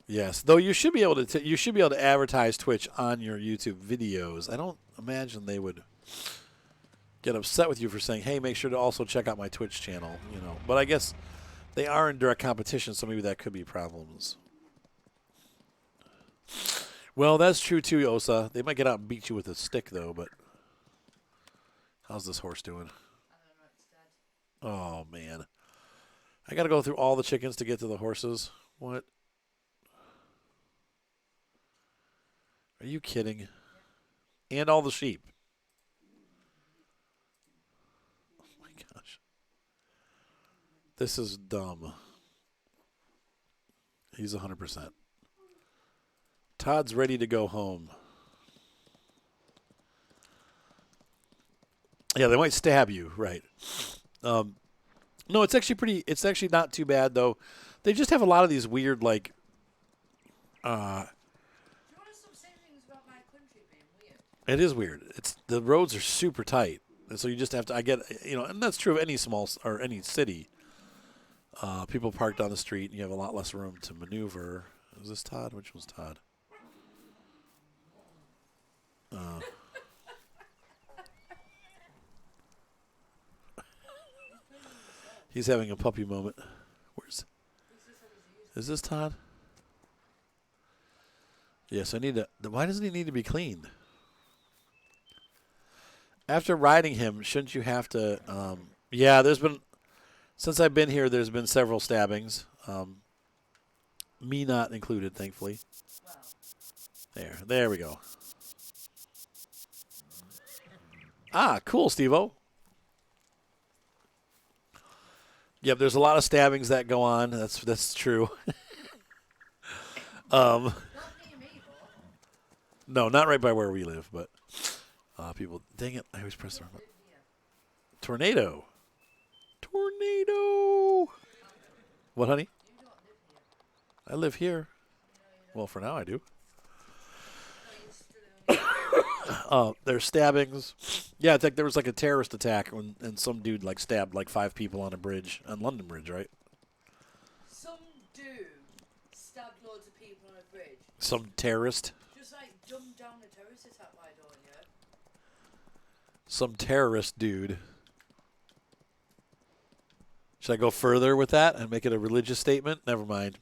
Yes, though you should be able to advertise Twitch on your YouTube videos. I don't imagine they would get upset with you for saying, "Hey, make sure to also check out my Twitch channel." But I guess they are in direct competition, so maybe that could be problems. Well, that's true too, Osa. They might get out and beat you with a stick, though. But how's this horse doing? Oh man, I got to go through all the chickens to get to the horses. What? Are you kidding? And all the sheep. Oh my gosh. This is dumb. He's 100%. Todd's ready to go home. Yeah, they might stab you, right? No, it's actually not too bad though. They just have a lot of these weird like it is weird. The roads are super tight, and so you just have to. And that's true of any small or any city. People park down the street, and you have a lot less room to maneuver. Is this Todd? Which was Todd? He's having a puppy moment. Is this Todd? Yes, I need to. Why doesn't he need to be cleaned? After riding him, shouldn't you have to? Yeah, since I've been here, there's been several stabbings. Me not included, thankfully. There we go. Ah, cool, Steve-O. Yep, there's a lot of stabbings that go on. That's true. No, not right by where we live, but people. Dang it! I always press the wrong button. Tornado. What, honey? I live here. Well, for now I do. There's stabbings. Yeah, it's like there was like a terrorist attack and some dude like stabbed like 5 people on a bridge, on London Bridge, right? Some dude stabbed loads of people on a bridge. Some terrorist. Just like dumbed down a terrorist attack by doing it. Some terrorist dude. Should I go further with that and make it a religious statement? Never mind.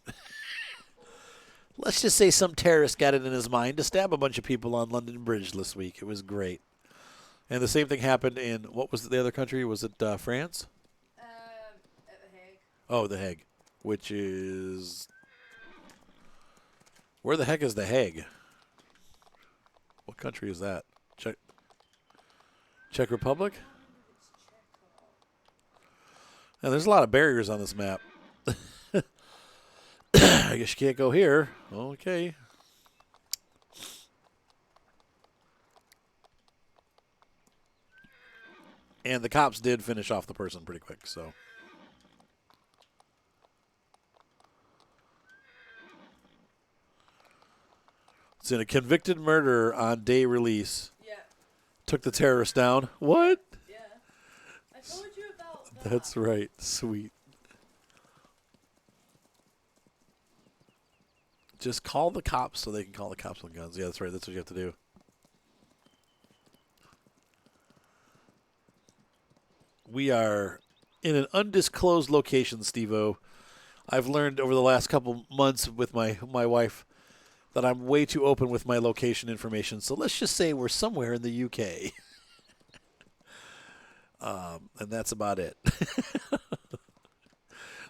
Let's just say some terrorist got it in his mind to stab a bunch of people on London Bridge this week. It was great. And the same thing happened in, what was the other country? Was it France? At The Hague. Oh, The Hague, which is, where the heck is The Hague? What country is that? Czech Republic? I can't remember if it's Czech or. And there's a lot of barriers on this map. I guess you can't go here. Okay. And the cops did finish off the person pretty quick, so. It's in a convicted murderer on day release. Yeah. Took the terrorist down. What? Yeah. I told you about that. That's right. Sweet. Just call the cops so they can call the cops with guns. Yeah, that's right. That's what you have to do. We are in an undisclosed location, Steve-O. I've learned over the last couple months with my wife that I'm way too open with my location information. So let's just say we're somewhere in the UK. And that's about it.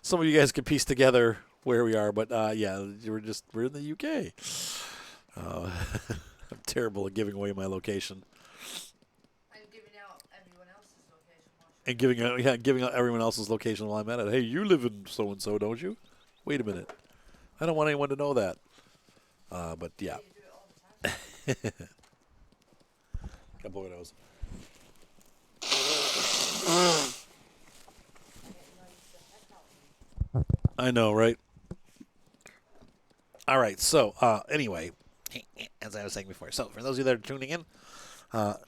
Some of you guys can piece together where we are, but yeah, we're in the UK. I'm terrible at giving away my location. And giving out everyone else's location. And giving out everyone else's location while I'm at it. Hey, you live in so and so, don't you? Wait a minute. I don't want anyone to know that. But yeah. You do it all the time. Couple of those. I know, right? All right. So anyway, as I was saying before, so for those of you that are tuning in, oh,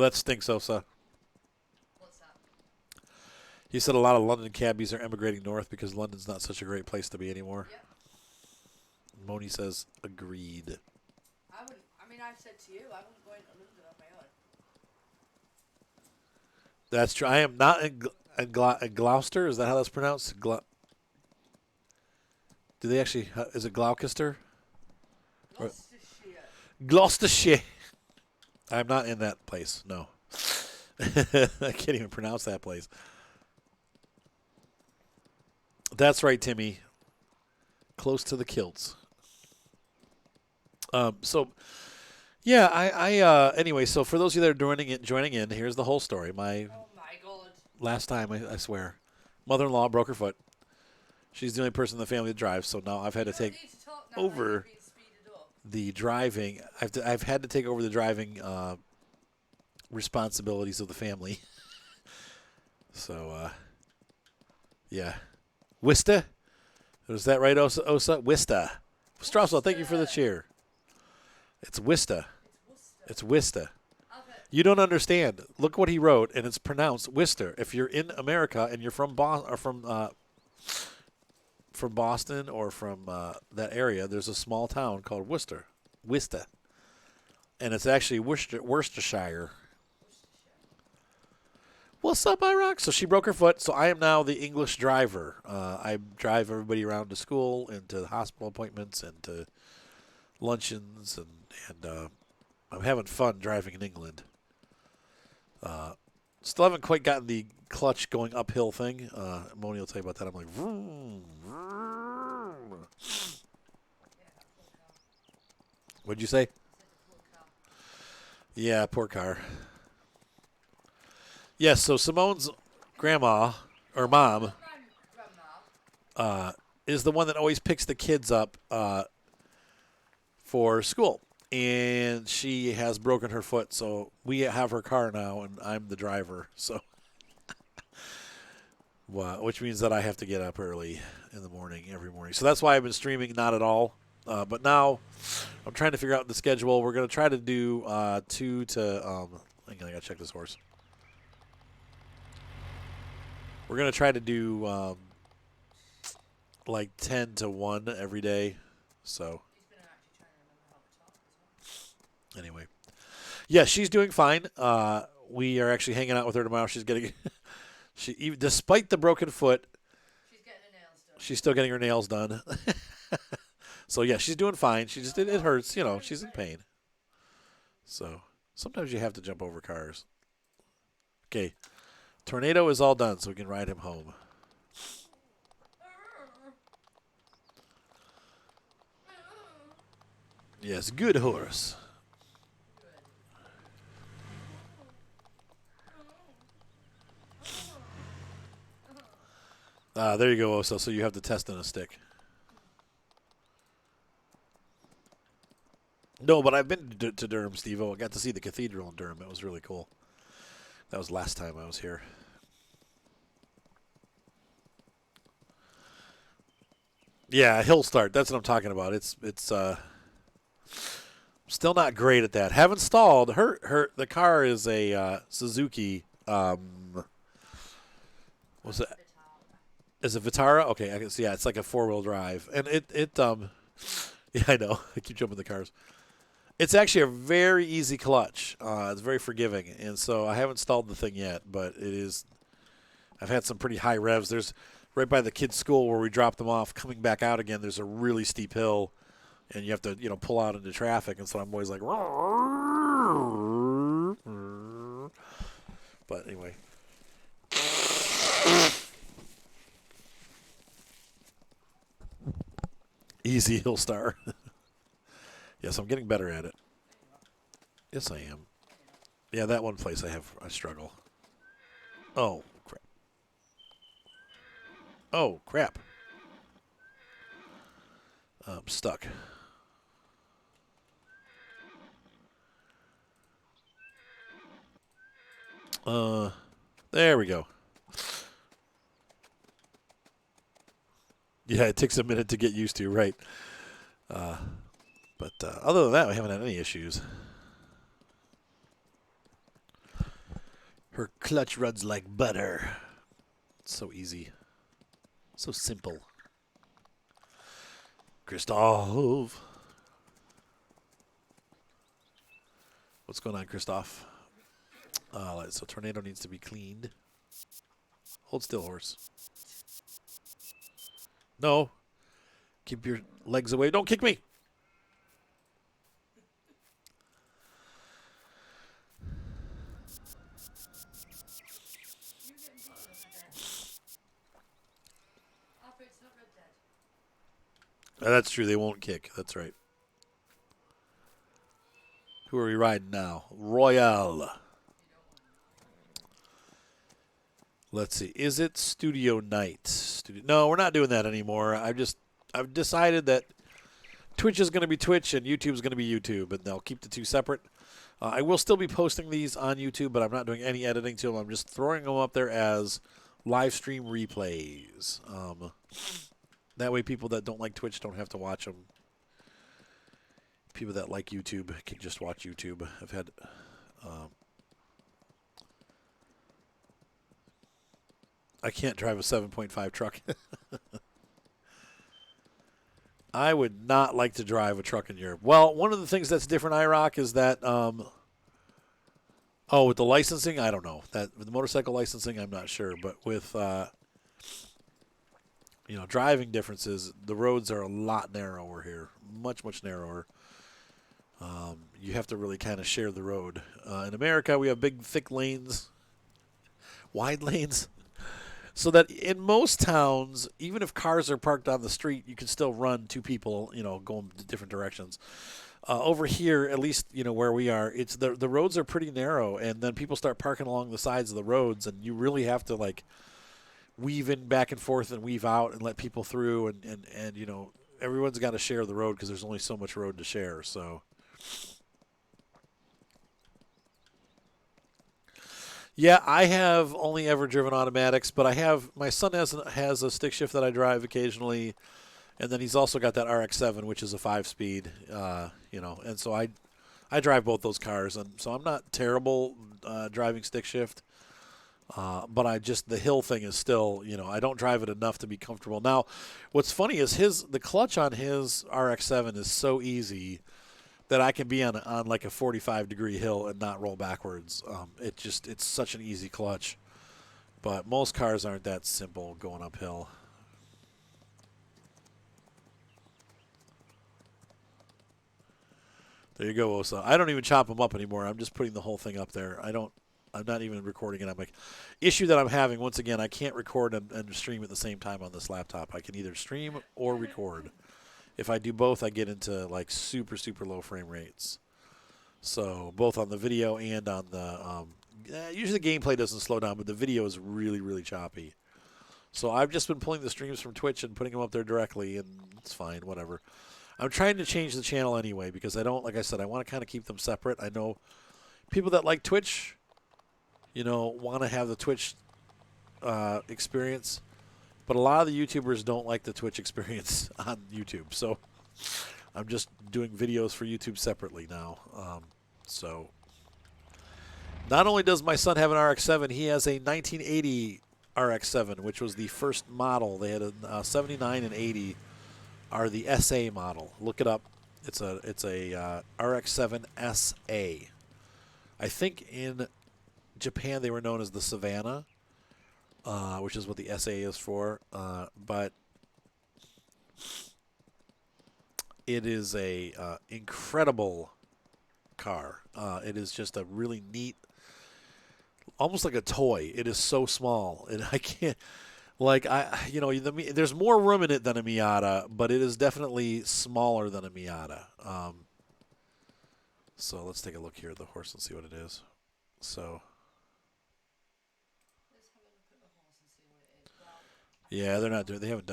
that stinks, Osa. What's that? He said a lot of London cabbies are emigrating north because London's not such a great place to be anymore. Yep. Moni says, agreed. I wouldn't. I mean, I said to you, I wouldn't go into London on my own. That's true. I am not in Gloucester. Is that how that's pronounced? Do they actually? Is it Gloucester? Gloucestershire. Gloucestershire. I'm not in that place. No. I can't even pronounce that place. That's right, Timmy. Close to the kilts. So, yeah, anyway, so for those of you that are joining in, here's the whole story. Oh my God. Last time, I swear, mother-in-law broke her foot. She's the only person in the family that drives, so now I've had to take over the driving. I've had to take over the driving responsibilities of the family. So, yeah. Wista? Was that right, Osa? Wista. Strassel, thank you for the cheer. It's Wista. It's Wista. You don't understand. Look what he wrote, and it's pronounced Worcester. If you're in America and you're from Boston or from that area, there's a small town called Worcester, and it's actually Worcestershire. What's up, IROC? So she broke her foot, so I am now the English driver. I drive everybody around to school and to hospital appointments and to luncheons, and I'm having fun driving in England. Still haven't quite gotten the clutch going uphill thing. Moni will tell you about that. I'm like, vroom, vroom. What'd you say? Yeah, poor car. Yes, so Simone's grandma, or mom, is the one that always picks the kids up for school. And she has broken her foot, so we have her car now, and I'm the driver. So, well, which means that I have to get up early in the morning, every morning. So that's why I've been streaming not at all. But now I'm trying to figure out the schedule. We're going to try to do 2 to hang on, I got to check this horse. We're going to try to do like 10 to 1 every day. So anyway, yeah, she's doing fine. We are actually hanging out with her tomorrow. She's getting, despite the broken foot, she's getting her nails done. She's still getting her nails done. So yeah, she's doing fine. She just it hurts, she's in pain. So sometimes you have to jump over cars. Okay, Tornado is all done, so we can ride him home. Yes, good horse. There you go, Oso. So you have the test in a stick. No, but I've been to Durham, Steve-O. I got to see the cathedral in Durham. It was really cool. That was last time I was here. Yeah, hill start. That's what I'm talking about. It's still not great at that. Have installed the car is a Suzuki. What's it? Is it Vitara? Okay, I can see. Yeah, it's like a 4-wheel drive, and it yeah, I know. I keep jumping the cars. It's actually a very easy clutch. It's very forgiving, and so I haven't installed the thing yet, but it is. I've had some pretty high revs. There's right by the kids' school where we drop them off. Coming back out again, there's a really steep hill, and you have to pull out into traffic, and so I'm always like. But anyway. Easy hill star. Yes, I'm getting better at it. Yes, I am. Yeah, that one place I struggle. Oh, crap. Oh, crap. I'm stuck. There we go. Yeah, it takes a minute to get used to, right? But other than that, we haven't had any issues. Her clutch runs like butter. It's so easy. So simple. Christoph. What's going on, Christoph? So Tornado needs to be cleaned. Hold still, horse. No. Keep your legs away. Don't kick me. That's true. They won't kick. That's right. Who are we riding now? Royale. Let's see. Is it Studio Night? No, we're not doing that anymore. I've decided that Twitch is going to be Twitch and YouTube is going to be YouTube, and they'll keep the two separate. I will still be posting these on YouTube, but I'm not doing any editing to them. I'm just throwing them up there as live stream replays. That way people that don't like Twitch don't have to watch them. People that like YouTube can just watch YouTube. I've had I can't drive a 7.5 truck. I would not like to drive a truck in Europe. Well, one of the things that's different, IROC, is that with the licensing, I don't know. That with the motorcycle licensing, I'm not sure, but with driving differences, the roads are a lot narrower here, much narrower. You have to really kind of share the road. In America, we have big, thick lanes, wide lanes, so that in most towns, even if cars are parked on the street, you can still run two people, going different directions. Over here, at least where we are, it's the roads are pretty narrow, and then people start parking along the sides of the roads, and you really have to weave in back and forth and weave out and let people through, and everyone's got to share the road because there's only so much road to share. So. Yeah, I have only ever driven automatics, but my son has a stick shift that I drive occasionally, and then he's also got that RX-7, which is a 5-speed, and so I drive both those cars, and so I'm not terrible driving stick shift, but the hill thing is still, I don't drive it enough to be comfortable. Now, what's funny is the clutch on his RX-7 is so easy that I can be on like a 45-degree hill and not roll backwards. It's such an easy clutch. But most cars aren't that simple going uphill. There you go, Osa. I don't even chop them up anymore. I'm just putting the whole thing up there. I'm not even recording it. I'm like, issue that I'm having, once again, I can't record and stream at the same time on this laptop. I can either stream or record. If I do both, I get into like super, super low frame rates. So both on the video and on the usually the gameplay doesn't slow down, but the video is really, really choppy. So I've just been pulling the streams from Twitch and putting them up there directly, and it's fine, whatever. I'm trying to change the channel anyway because I don't, like I said, I want to kind of keep them separate. I know people that like Twitch, want to have the Twitch experience, but a lot of the YouTubers don't like the Twitch experience on YouTube. So I'm just doing videos for YouTube separately now. So not only does my son have an RX-7, he has a 1980 RX-7, which was the first model. They had a 79 and 80 are the SA model. Look it up. It's a RX-7 SA. I think in Japan they were known as the Savannah, which is what the SA is for. But it is a incredible car. It is just a really neat, almost like a toy. It is so small, and I can't. There's more room in it than a Miata, but it is definitely smaller than a Miata. So let's take a look here at the horse and see what it is. So, Let's have a look at the horse and see what it is. Well, yeah, they're not doing. They haven't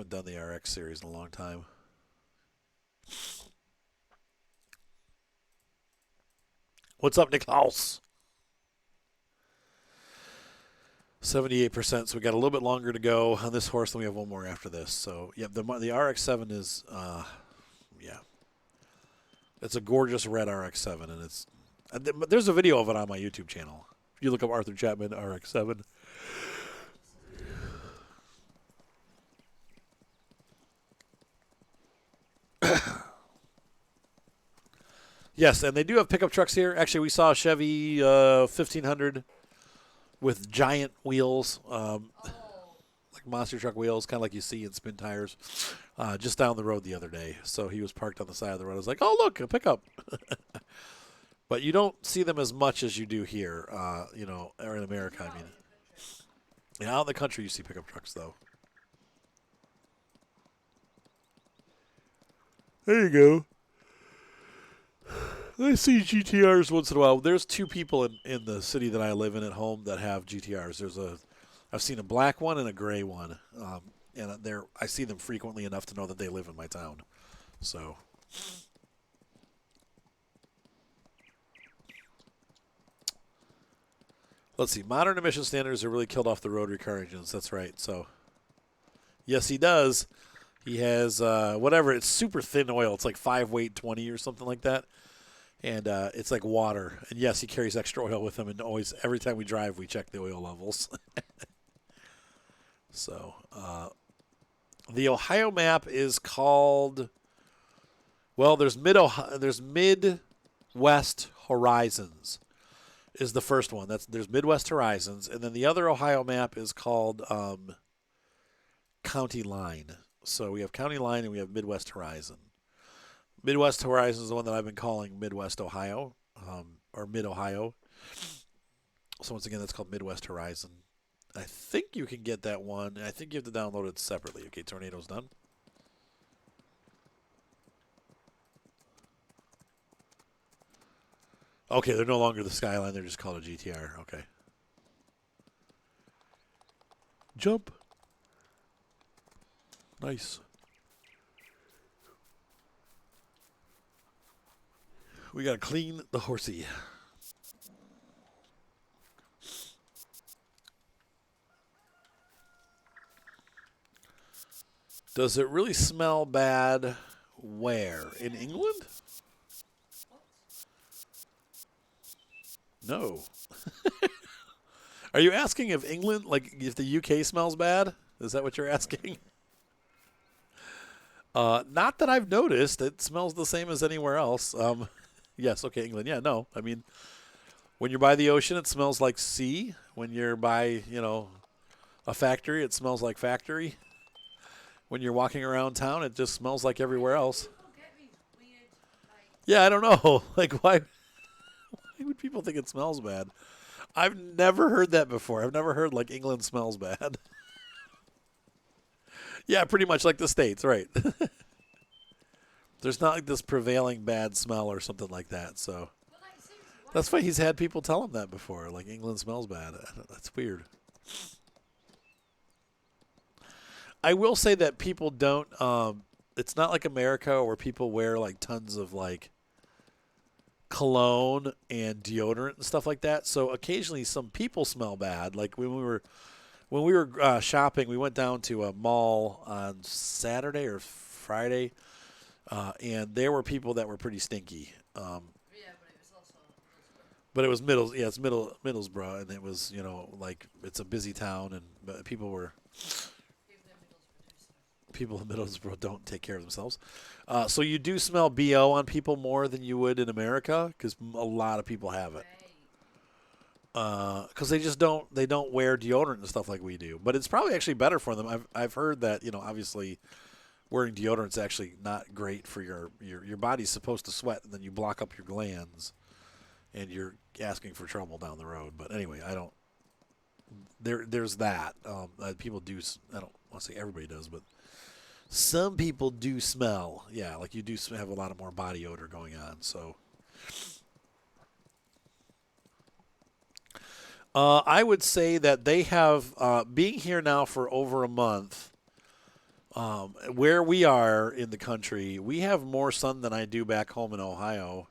done the RX series in a long time. What's up, Niklaus? 78%, so we got a little bit longer to go on this horse, then we have one more after this. So, yeah, the RX-7 is, it's a gorgeous red RX-7, and it's there's a video of it on my YouTube channel. If you look up Arthur Chapman RX-7. Yes, and they do have pickup trucks here. Actually, we saw a Chevy 1500 with giant wheels. Like monster truck wheels, kind of like you see in spin tires, just down the road the other day. So he was parked on the side of the road. I was like, oh, look, a pickup. But you don't see them as much as you do here, or in America, I mean. Yeah, out in the country you see pickup trucks, though. There you go. I see GTRs once in a while. There's two people in the city that I live in at home that have GTRs. I've seen a black one and a gray one, and I see them frequently enough to know that they live in my town. So, let's see. Modern emission standards have really killed off the rotary car engines. That's right. So, yes, he does. He has whatever. It's super thin oil. It's like 5 weight 20 or something like that. And it's like water. And yes, he carries extra oil with him. And always, every time we drive, we check the oil levels. So, the Ohio map is called. Well, there's Midwest Horizons, is the first one. There's Midwest Horizons, and then the other Ohio map is called County Line. So we have County Line and we have Midwest Horizon. Midwest Horizon is the one that I've been calling Midwest Ohio, or Mid Ohio. So once again, that's called Midwest Horizon. I think you can get that one. I think you have to download it separately. Okay, Tornado's done. Okay, they're no longer the Skyline. They're just called a GTR. Okay. Jump. Nice. We got to clean the horsey. Does it really smell bad where? In England? No. Are you asking if England, like if the UK smells bad? Is that what you're asking? Not that I've noticed. It smells the same as anywhere else. Yes, okay, England. Yeah, no. I mean, when you're by the ocean, it smells like sea. When you're by, a factory, it smells like factory. When you're walking around town, it just smells like everywhere else. people get these weird, like, Yeah, I don't know. Like, why would people think it smells bad? I've never heard that before. I've never heard like England smells bad. Yeah, pretty much like the States, right? There's not like this prevailing bad smell or something like that. So Well, like seriously, why that's do why he's had people tell him that before. Like England smells bad. That's weird. I will say that people don't. It's not like America where people wear like tons of like cologne and deodorant and stuff like that. So occasionally some people smell bad. Like when we were shopping, we went down to a mall on Saturday or Friday, and there were people that were pretty stinky. yeah, but it was also Middlesbrough. But it was yeah, it's Middlesbrough, and it was like it's a busy town, and but people in Middlesbrough don't take care of themselves. So you do smell bo on people more than you would in America because a lot of people have it. Great. Because they don't wear deodorant and stuff like we do. But it's probably actually better for them. I've heard that obviously wearing deodorant's actually not great for your body's supposed to sweat and then you block up your glands and you're asking for trouble down the road. But anyway, I don't. There's that. People do. I don't want to say everybody does, but some people do smell. Yeah, like you do have a lot of more body odor going on. So. I would say that they have, being here now for over a month, where we are in the country, we have more sun than I do back home in Ohio.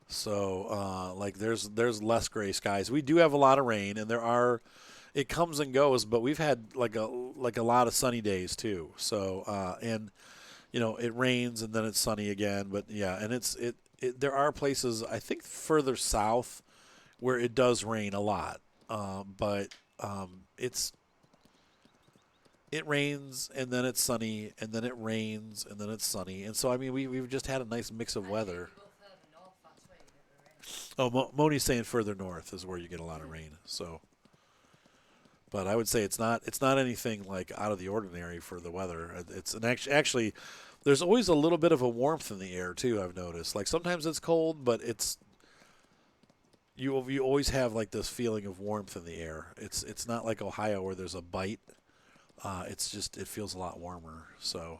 So, like, there's less gray skies. We do have a lot of rain, and it comes and goes, but we've had like a lot of sunny days too. So, and it rains and then it's sunny again. But yeah, and there are places I think further south where it does rain a lot. But it rains and then it's sunny and then it rains and then it's sunny. And so I mean we've just had a nice mix of I think if weather. you go further north, that's where you get the rain. Oh, Moni's saying further north is where you get a lot of rain. So, but I would say it's not anything like out of the ordinary for the weather. It's an actually there's always a little bit of a warmth in the air too. I've noticed. Like sometimes it's cold, but you always have like this feeling of warmth in the air. It's not like Ohio where there's a bite. It's just it feels a lot warmer. So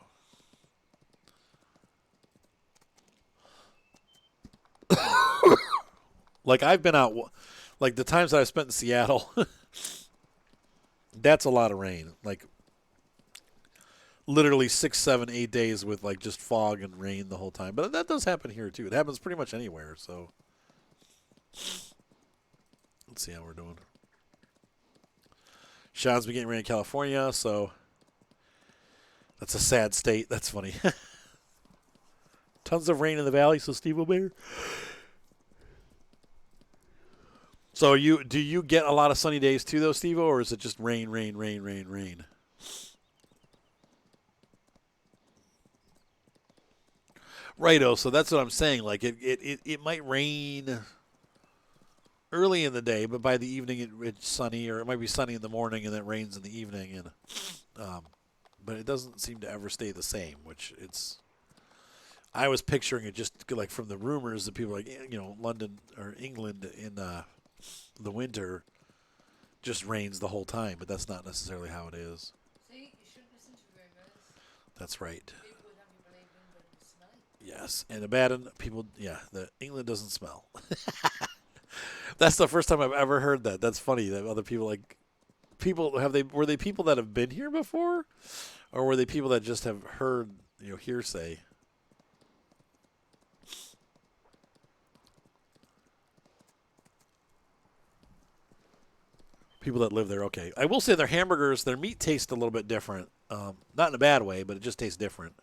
like I've been out, like the times that I've spent in Seattle, that's a lot of rain. Like literally 6, 7, 8 days with like just fog and rain the whole time. But that does happen here too. It happens pretty much anywhere. So let's see how we're doing. Sean's been getting rain in California, so that's a sad state. That's funny. Tons of rain in the valley, so Steve O'Meara. So do you get a lot of sunny days too, though, Steve, or is it just rain, rain, rain, rain, rain? Righto. So that's what I'm saying. Like it might rain early in the day, but by the evening it's sunny, or it might be sunny in the morning and then it rains in the evening, and but it doesn't seem to ever stay the same. Which it's I was picturing it just like from the rumors that people like London or England in the winter just rains the whole time, but that's not necessarily how it is. See, you shouldn't listen to rumours. That's right. People would have you believe England was smelly. Yes, and Abaddon people, yeah, the England doesn't smell. That's the first time I've ever heard that. That's funny that other people were they people that have been here before, or were they people that just have heard hearsay? People that live there. Okay, I will say their meat tastes a little bit different. Not in a bad way, but it just tastes different.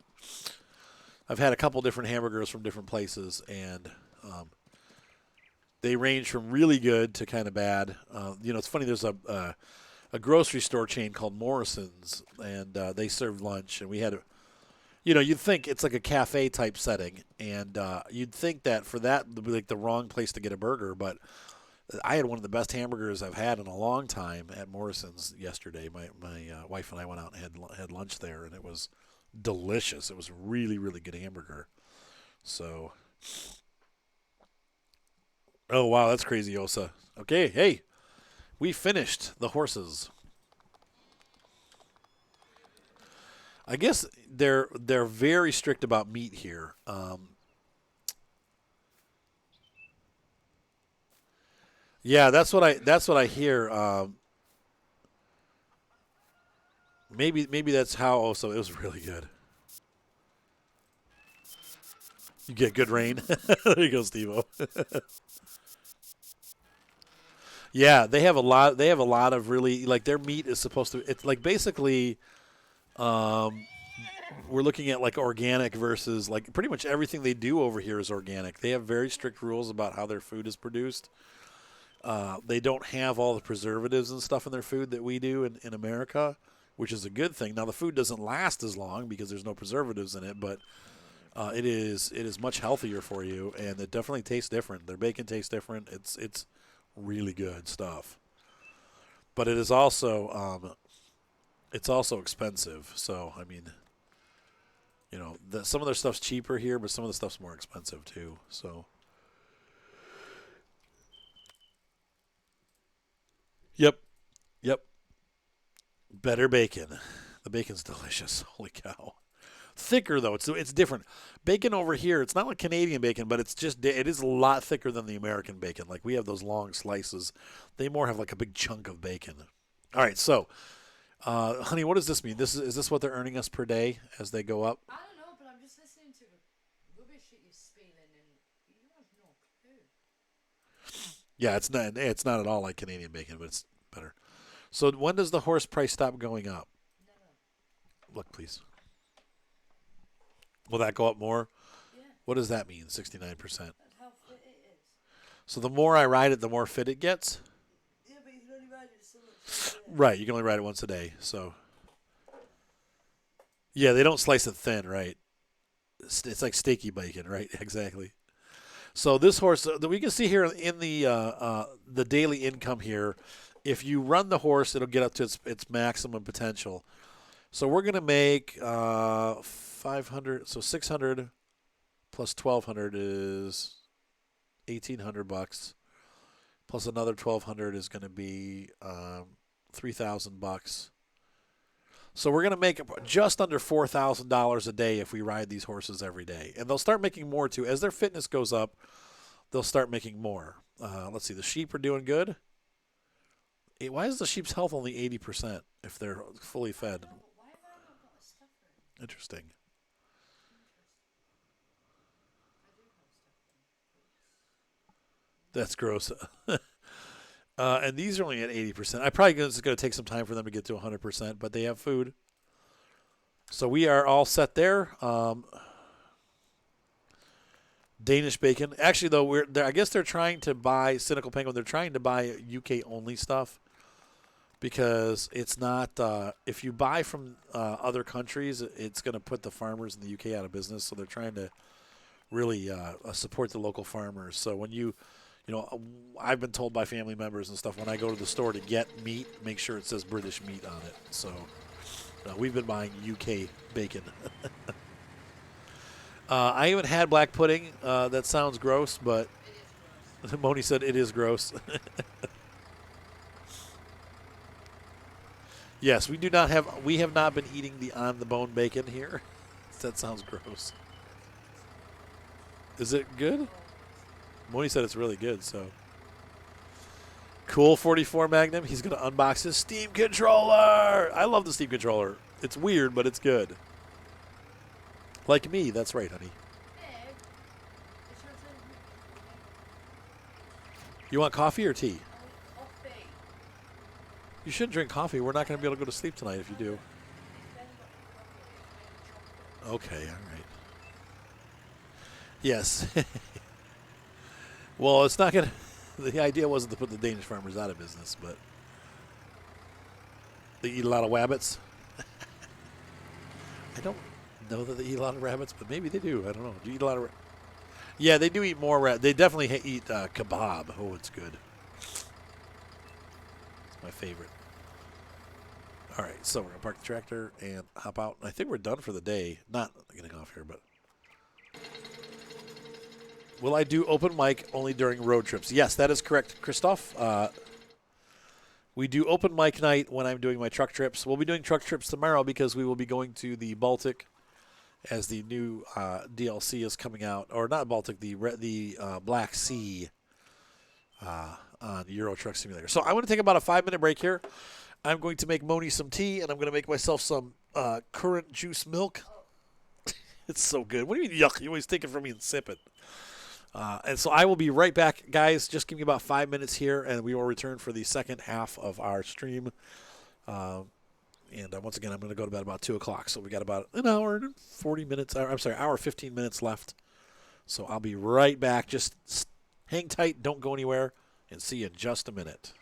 I've had a couple different hamburgers from different places, and they range from really good to kind of bad. It's funny. There's a grocery store chain called Morrison's, and they served lunch, and we had you'd think it's like a cafe type setting, and you'd think that for that would be like the wrong place to get a burger, but I had one of the best hamburgers I've had in a long time at Morrison's yesterday. My wife and I went out and had lunch there, and it was delicious. It was a really, really good hamburger. So, oh wow, that's crazy, Osa. Okay, hey, we finished the horses. I guess they're very strict about meat here. Yeah, that's what I hear. Maybe that's how. Also, it was really good. You get good rain. There you go, Steve-O. Yeah, they have a lot. They have a lot of really like their meat is supposed to. It's like basically, um, we're looking at like organic versus like pretty much everything they do over here is organic. They have very strict rules about how their food is produced. They don't have all the preservatives and stuff in their food that we do in America, which is a good thing. Now the food doesn't last as long because there's no preservatives in it, but it is much healthier for you, and it definitely tastes different. Their bacon tastes different. It's really good stuff, but it's also expensive. So I mean, some of their stuff's cheaper here, but some of the stuff's more expensive too. So yep, yep, better bacon. The bacon's delicious. Holy cow! Thicker though. It's different. Bacon over here, it's not like Canadian bacon, but it is a lot thicker than the American bacon. Like we have those long slices. They more have like a big chunk of bacon. All right, so honey, what does this mean? Is this what they're earning us per day as they go up? I don't know, but I'm just listening to the rubbish that you're spilling, and you have no clue. Yeah, it's not at all like Canadian bacon, but it's better. So when does the horse price stop going up? Never. Look, please. Will that go up more? Yeah, What does that mean? 69%. that's how fit it is. So the more I ride it, the more fit it gets. Yeah, but you can only ride it so much. Right, you can only ride it once a day. So yeah, they don't slice it thin, right? It's like steaky bacon, right? Exactly. So this horse that we can see here in the daily income here, if you run the horse, it'll get up to its maximum potential. So we're gonna make 500. So 600 plus 1,200 is 1,800 bucks. Plus another 1,200 is gonna be 3,000 bucks. So we're going to make just under $4,000 a day if we ride these horses every day. And they'll start making more too. As their fitness goes up, they'll start making more. Let's see. The sheep are doing good. Why is the sheep's health only 80% if they're fully fed? No, but why have I not got a stuffer in? Interesting. I do have stuff in. That's gross. And these are only at 80%. I probably it's going to take some time for them to get to 100%, but they have food. So we are all set there. Danish bacon. Actually, though, I guess they're trying to buy Cynical Penguin. They're trying to buy UK only stuff because it's not. If you buy from other countries, it's going to put the farmers in the UK out of business. So they're trying to really support the local farmers. So when I've been told by family members and stuff when I go to the store to get meat, make sure it says British meat on it. So we've been buying UK bacon. I haven't had black pudding. That sounds gross, but It is gross. Moni said it is gross. Yes, we have not been eating the on the bone bacon here. That sounds gross. Is it good? Moni said it's really good, so. Cool 44 Magnum. He's going to unbox his Steam controller. I love the Steam controller. It's weird, but it's good. Like me. That's right, honey. Babe, it's your turn. You want coffee or tea? I want coffee. You shouldn't drink coffee. We're not going to be able to go to sleep tonight if you do. If Ben got any coffee, it's made of chocolate. Okay, all right. Yes. Well, it's not going to. The idea wasn't to put the Danish farmers out of business, but they eat a lot of rabbits. I don't know that they eat a lot of rabbits, but maybe they do. I don't know. Do you eat a lot of? Yeah, they do eat more rabbit. They definitely eat kebab. Oh, it's good. It's my favorite. All right, so we're gonna park the tractor and hop out. I think we're done for the day. Not getting off here, but Will I do open mic only during road trips? Yes, that is correct, Christoph. We do open mic night when I'm doing my truck trips. We'll be doing truck trips tomorrow because we will be going to the Baltic as the new DLC is coming out, or not Baltic, the Black Sea on Euro Truck Simulator. So I'm going to take about a 5-minute break here. I'm going to make Moni some tea, and I'm going to make myself some currant juice milk. It's so good. What do you mean yuck? You always take it from me and sip it. And so I will be right back, guys. Just give me about 5 minutes here, and we will return for the second half of our stream. And once again, I'm going to go to bed about 2 o'clock. So we got about an hour and 40 minutes. I'm sorry, hour 15 minutes left. So I'll be right back. Just hang tight. Don't go anywhere. And see you in just a minute.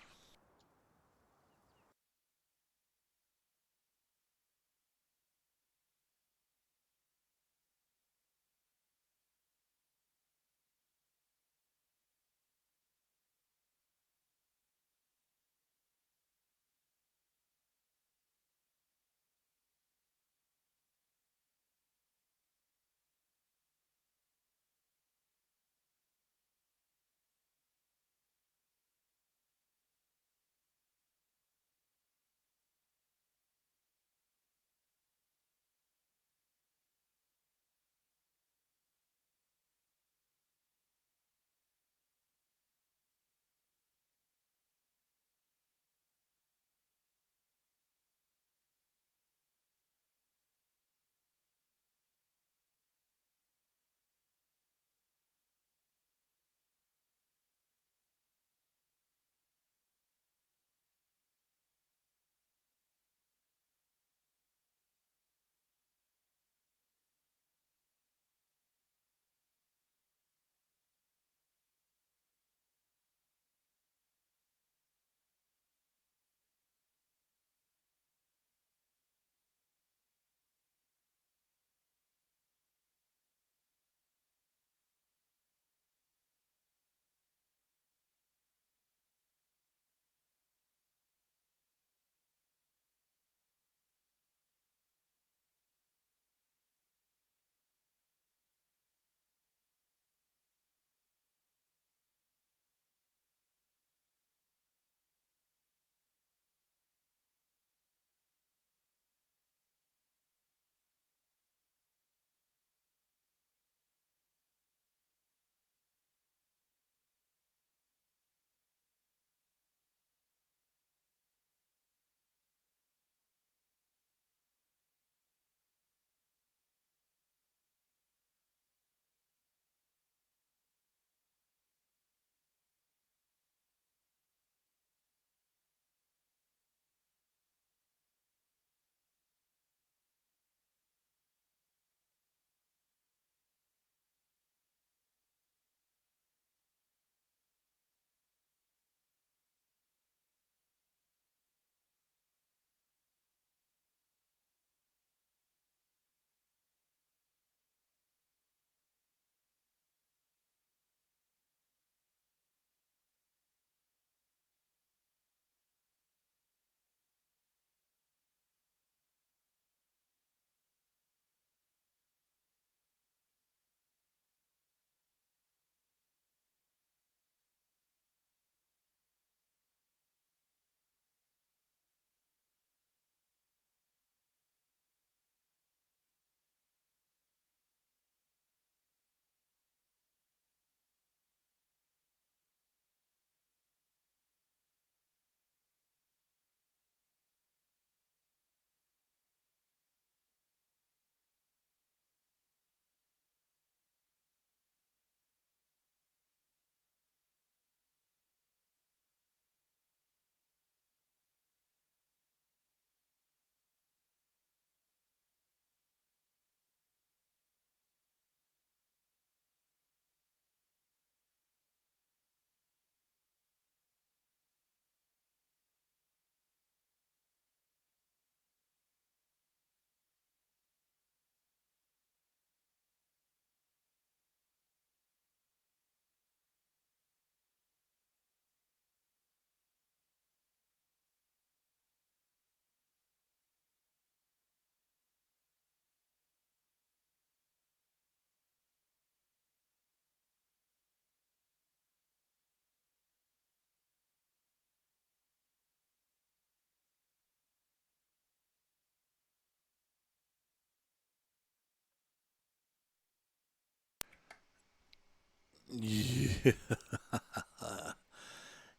Yeah.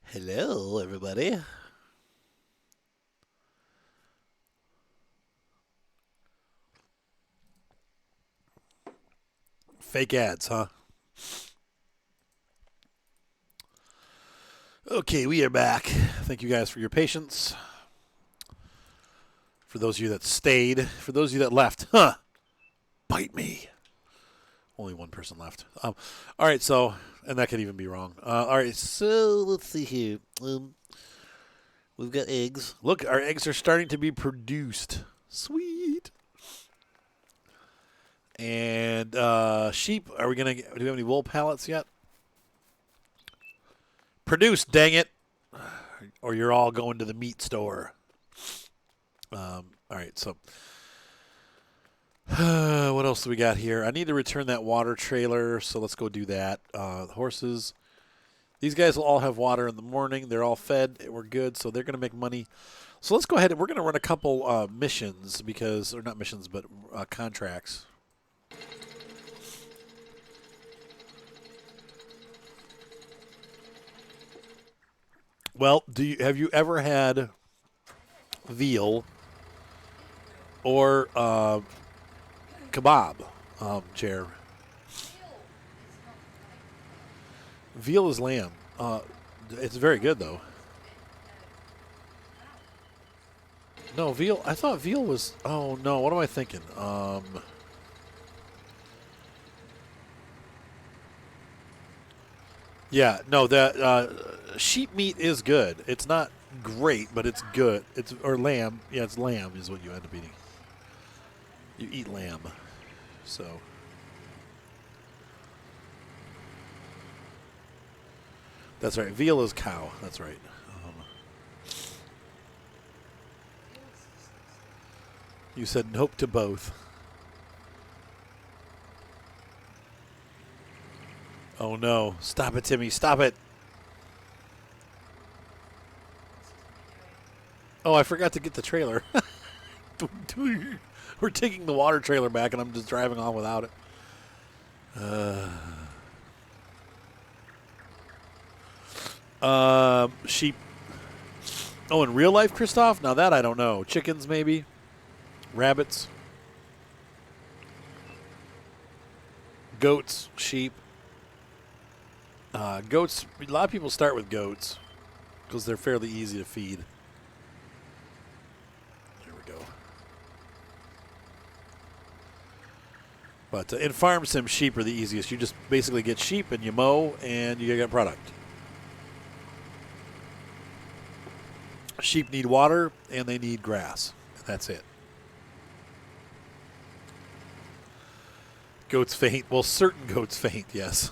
Hello, everybody. Fake ads, huh? Okay, we are back. Thank you guys for your patience. For those of you that stayed, for those of you that left, bite me. Only one person left. All right, so, and that could even be wrong. All right, so let's see here. We've got eggs. Look, our eggs are starting to be produced. Sweet. And sheep. Are we gonna? Do we have any wool pallets yet? Produced. Dang it! Or you're all going to the meat store. All right, so what else do we got here? I need to return that water trailer, so let's go do that. The horses. These guys will all have water in the morning. They're all fed. We're good, so they're going to make money. So let's go ahead and we're going to run a couple missions because, or not missions, but contracts. Well, have you ever had veal or kebab, Chair? Veal is lamb. It's very good though. No, veal. I thought veal was. Oh no, what am I thinking? Yeah, no, that sheep meat is good. It's not great, but it's good. It's or lamb. Yeah, it's lamb is what you end up eating. You eat lamb, so that's right. Veal is cow. That's right. You said nope to both. Oh no! Stop it, Timmy! Stop it! Oh, I forgot to get the trailer. We're taking the water trailer back, and I'm just driving on without it. Sheep. Oh, in real life, Christoph? Now that I don't know. Chickens, maybe. Rabbits. Goats. Sheep. Goats. A lot of people start with goats because they're fairly easy to feed. There we go. But in farm sim, sheep are the easiest. You just basically get sheep and you mow and you get product. Sheep need water and they need grass. That's it. Goats faint. Well, certain goats faint, yes.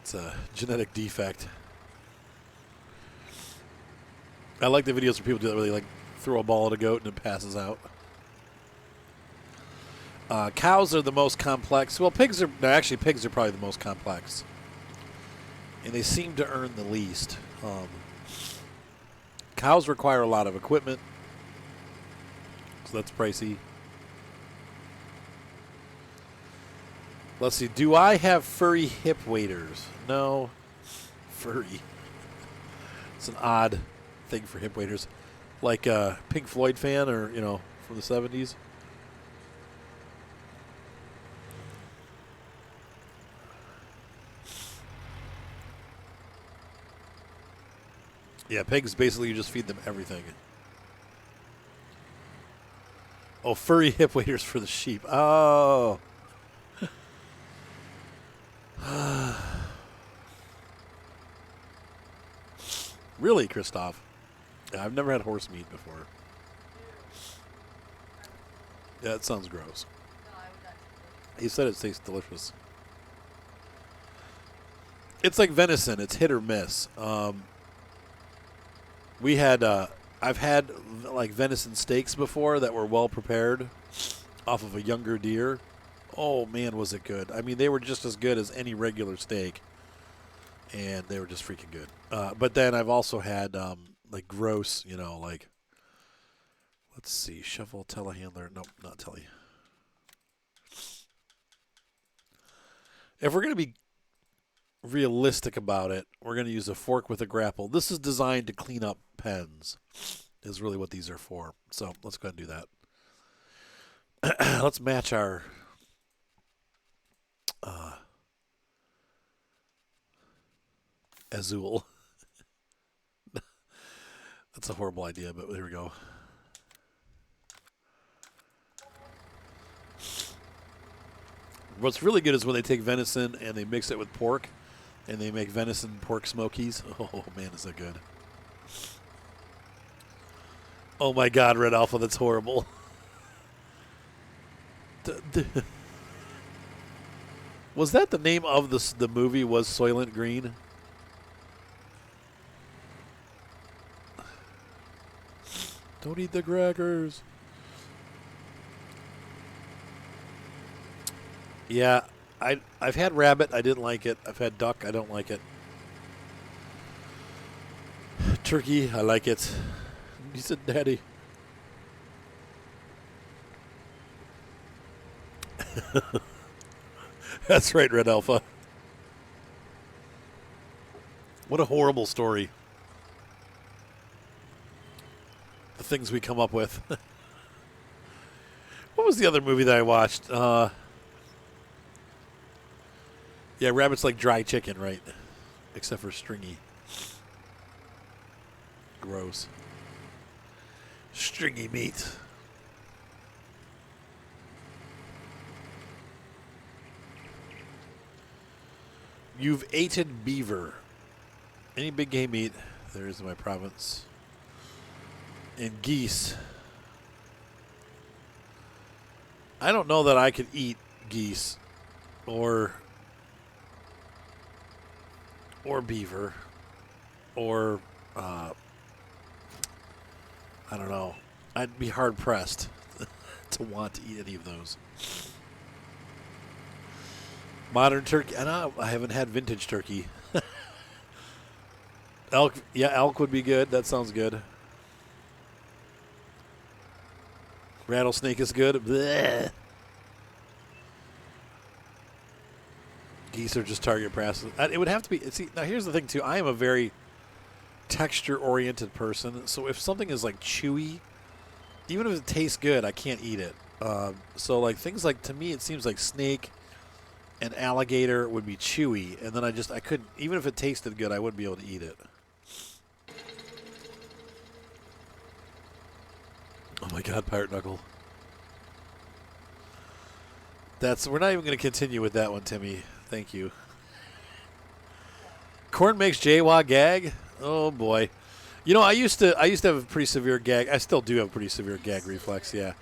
It's a genetic defect. I like the videos where people do that where they like throw a ball at a goat and it passes out. Cows are the most complex. Well, pigs are probably the most complex, and they seem to earn the least. Cows require a lot of equipment, so that's pricey. Let's see. Do I have furry hip waders? No. Furry. It's an odd thing for hip waders. Like a Pink Floyd fan or, from the 70s. Yeah, pigs, basically you just feed them everything. Oh, furry hip waders for the sheep. Oh. Really, Christoph? Yeah, I've never had horse meat before. Yeah, it sounds gross. He said it tastes delicious. It's like venison. It's hit or miss. I've had like venison steaks before that were well prepared off of a younger deer. Oh man, was it good! I mean, they were just as good as any regular steak, and they were just freaking good. But then I've also had like gross, like let's see, shovel telehandler. Nope, not tele. If we're going to be realistic about it, we're going to use a fork with a grapple. This is designed to clean up pens, is really what these are for. So let's go ahead and do that. Let's match our Azul. That's a horrible idea, but here we go. What's really good is when they take venison and they mix it with pork, and they make venison pork smokies. Oh, man, is that good. Oh, my God, Red Alpha, that's horrible. Was that the name of the movie, was Soylent Green? Don't eat the crackers. Yeah, I've had rabbit. I didn't like it. I've had duck. I don't like it. Turkey. I like it. He said, "Daddy." That's right, Red Alpha. What a horrible story. The things we come up with. What was the other movie that I watched? Yeah, rabbit's like dry chicken, right? Except for stringy. Gross. Stringy meat. You've eaten beaver. Any big game meat, there is in my province. And geese. I don't know that I could eat geese or beaver or I don't know. I'd be hard pressed to want to eat any of those. Modern turkey. I haven't had vintage turkey. Elk. Yeah, elk would be good. That sounds good. Rattlesnake is good. Blech. Geese are just target practice. It would have to be. See, now here's the thing too. I am a very texture-oriented person. So if something is like chewy, even if it tastes good, I can't eat it. So like things like, to me, it seems like snake and alligator would be chewy, and then I couldn't. Even if it tasted good, I wouldn't be able to eat it. Oh my God, Pirate Knuckle. We're not even going to continue with that one, Timmy. Thank you. Corn makes JWA gag? Oh boy. You know, I used to have a pretty severe gag. I still do have a pretty severe gag reflex, yeah.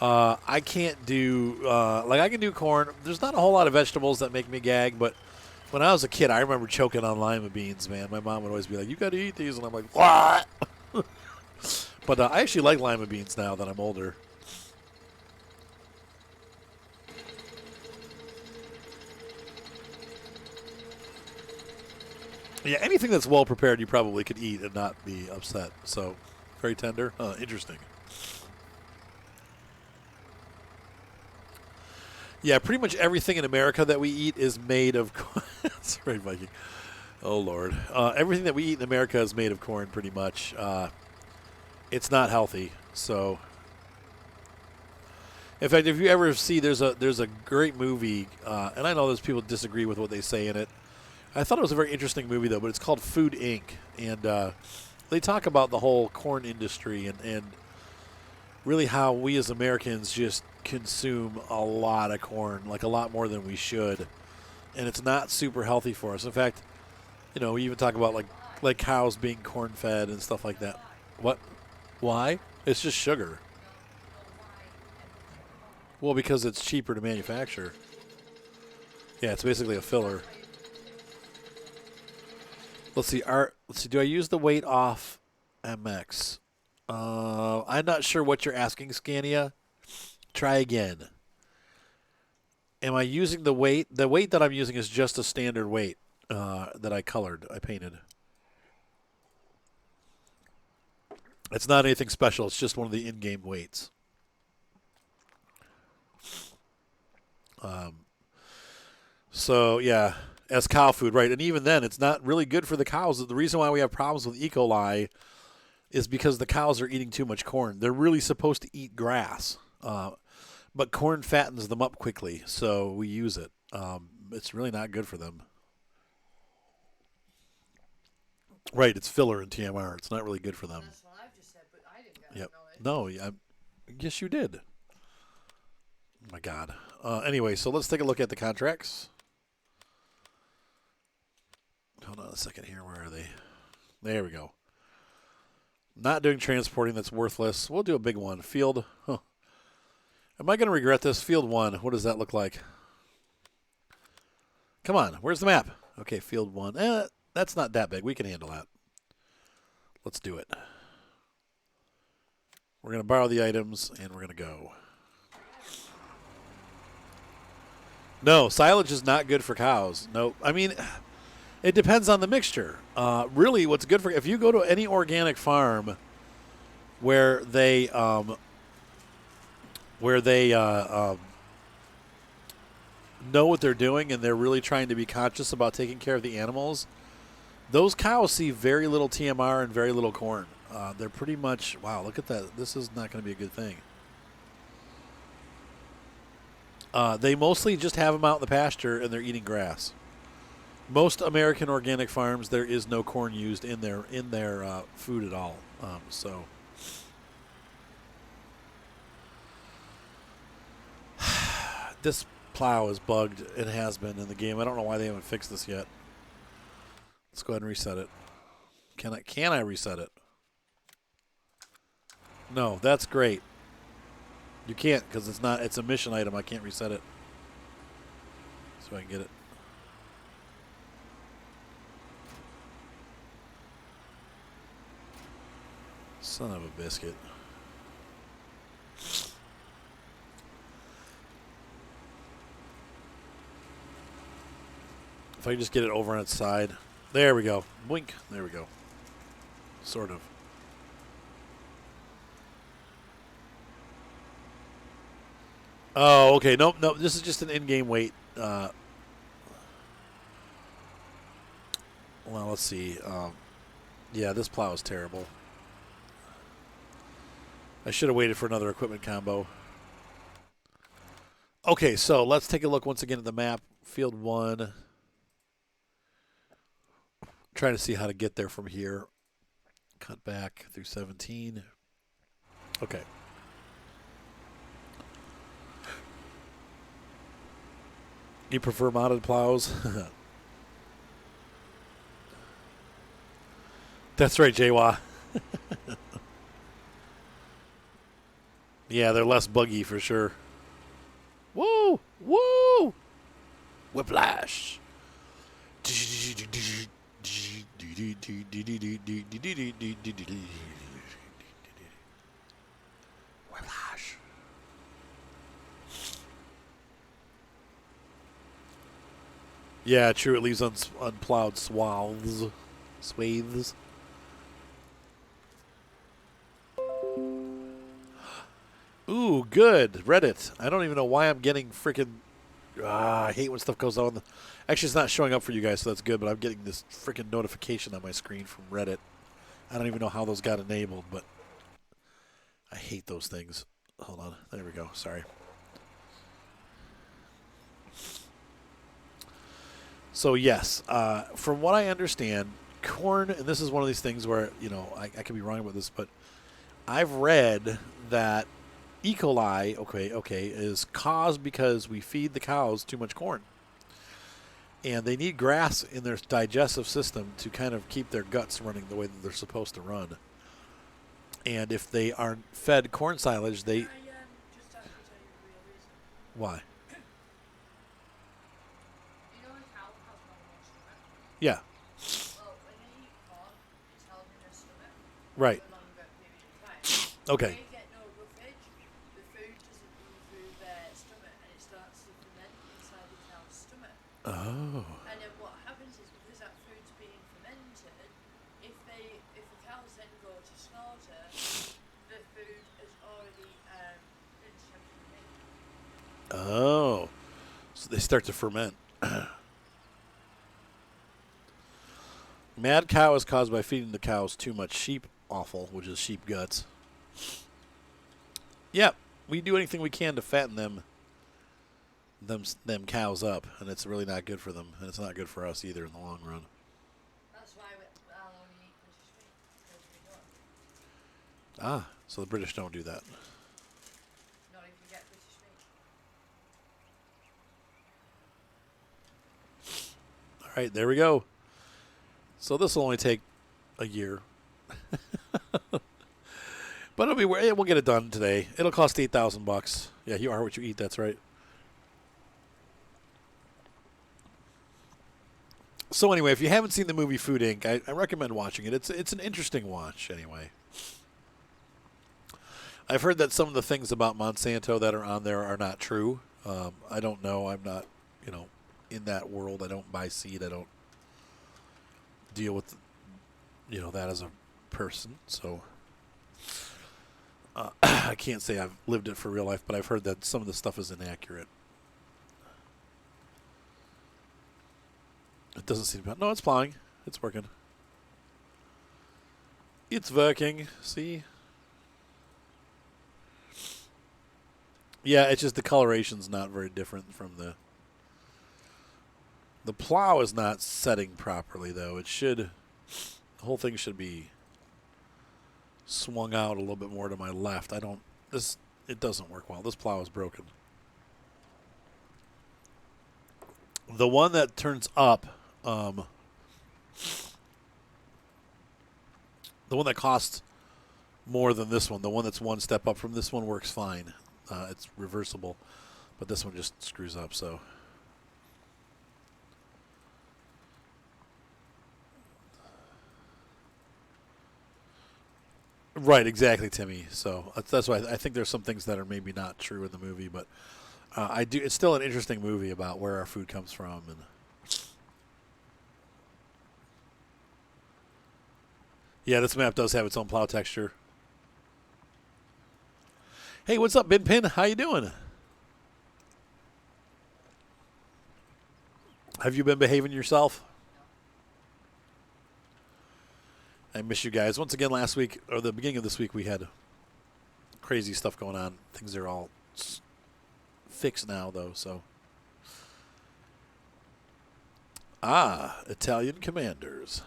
I can't do I can do corn. There's not a whole lot of vegetables that make me gag, but when I was a kid, I remember choking on lima beans, man. My mom would always be like, "You got to eat these." And I'm like, "What?" But I actually like lima beans now that I'm older. Yeah, anything that's well prepared, you probably could eat and not be upset. So, very tender. Interesting. Yeah, pretty much everything in America that we eat is made of corn. That's right, Viking. Oh, Lord. Everything that we eat in America is made of corn, pretty much. It's not healthy. So, in fact, if you ever see, there's a great movie, and I know there's people disagree with what they say in it. I thought it was a very interesting movie, though, but it's called Food Inc., and they talk about the whole corn industry and really how we as Americans just consume a lot of corn, like a lot more than we should, and it's not super healthy for us. In fact, you know, we even talk about like cows being corn-fed and stuff like that. What? Why? It's just sugar. Well, because it's cheaper to manufacture. Yeah, it's basically a filler. Let's see. Do I use the weight off MX? I'm not sure what you're asking, Scania. Try again. Am I using the weight? The weight that I'm using is just a standard weight that I painted. It's not anything special. It's just one of the in-game weights. So yeah, as cow food, right? And even then, it's not really good for the cows. The reason why we have problems with E. coli is because the cows are eating too much corn. They're really supposed to eat grass, but corn fattens them up quickly, so we use it. It's really not good for them. Right, it's filler in TMR. It's not really good for them. That's what I've just said, but I didn't get Yep. that knowledge. No, yes, you did. Oh my God. Anyway, so let's take a look at the contracts. Hold on a second here. Where are they? There we go. Not doing transporting. That's worthless. We'll do a big one. Field. Huh. Am I going to regret this? Field 1. What does that look like? Come on. Where's the map? Okay, field 1. That's not that big. We can handle that. Let's do it. We're going to borrow the items, and we're going to go. No, silage is not good for cows. No, I mean, it depends on the mixture. Really, what's good for if you go to any organic farm where they know what they're doing and they're really trying to be conscious about taking care of the animals, those cows see very little TMR and very little corn. They're pretty much, wow, look at that. This is not going to be a good thing. They mostly just have them out in the pasture and they're eating grass. Most American organic farms, there is no corn used in their food at all. So this plow is bugged. It has been in the game. I don't know why they haven't fixed this yet. Let's go ahead and reset it. Can I reset it? No, that's great. You can't because it's a mission item. I can't reset it. So I can get it. Son of a biscuit. If I can just get it over on its side. There we go. Boink. There we go. Sort of. Oh, okay. Nope, nope. This is just an in-game wait. Well, let's see. Yeah, this plow is terrible. I should have waited for another equipment combo. Okay, so let's take a look once again at the map. Field 1. Trying to see how to get there from here. Cut back through 17. Okay. You prefer modded plows? That's right, Jaywa. Yeah, they're less buggy for sure. Woo! Woo! Whiplash. Whiplash. Yeah, true. It leaves unplowed swathes. Swathes. Ooh, good. Reddit. I don't even know why I'm getting freaking. I hate when stuff goes on. Actually, it's not showing up for you guys, so that's good, but I'm getting this freaking notification on my screen from Reddit. I don't even know how those got enabled, but I hate those things. Hold on. There we go. Sorry. So, yes, from what I understand, corn, and this is one of these things where, I could be wrong about this, but I've read that E. coli, okay, is caused because we feed the cows too much corn. And they need grass in their digestive system to kind of keep their guts running the way that they're supposed to run. And if they aren't fed corn silage, they... Just ask you to tell you the real reason. Why? You know a cow has one more stomach? Yeah, Well, when they eat corn, it's held in their stomach right. for a longer period of time. Okay. They get no roughage, the food doesn't move through their stomach and it starts to ferment inside the cow's stomach. Oh. And then what happens is because that food's being fermented, if the cows then go to slaughter, the food has already been fermented. Oh. So they start to ferment. Mad cow is caused by feeding the cows too much sheep offal, which is sheep guts. Yep, we do anything we can to fatten them cows up, and it's really not good for them, and it's not good for us either in the long run. That's why I'll only eat British meat, because we don't. Ah, so the British don't do that. Not if you get British meat. All right, there we go. So this will only take a year. But we'll get it done today. It'll cost $8,000. Yeah, you are what you eat, that's right. So anyway, if you haven't seen the movie Food Inc., I recommend watching it. It's an interesting watch anyway. I've heard that some of the things about Monsanto that are on there are not true. I don't know. I'm not, in that world. I don't buy seed. I don't deal with, that as a person. So I can't say I've lived it for real life, but I've heard that some of the stuff is inaccurate. It doesn't seem to be. No, it's plowing. It's working. It's working. See? Yeah, it's just the coloration's not very different from the plow is not setting properly though. The whole thing should be swung out a little bit more to my left. It doesn't work well. This plow is broken. The one that turns up, the one that costs more than this one, the one that's one step up from this one works fine. It's reversible, but this one just screws up, so. Right, exactly, Timmy. So that's why I think there's some things that are maybe not true in the movie, but it's still an interesting movie about where our food comes from. And yeah, this map does have its own plow texture. Hey, what's up, Bin Pin? How you doing? Have you been behaving yourself? I miss you guys. Once again, last week, or the beginning of this week, we had crazy stuff going on. Things are all fixed now, though, so. Italian Commanders.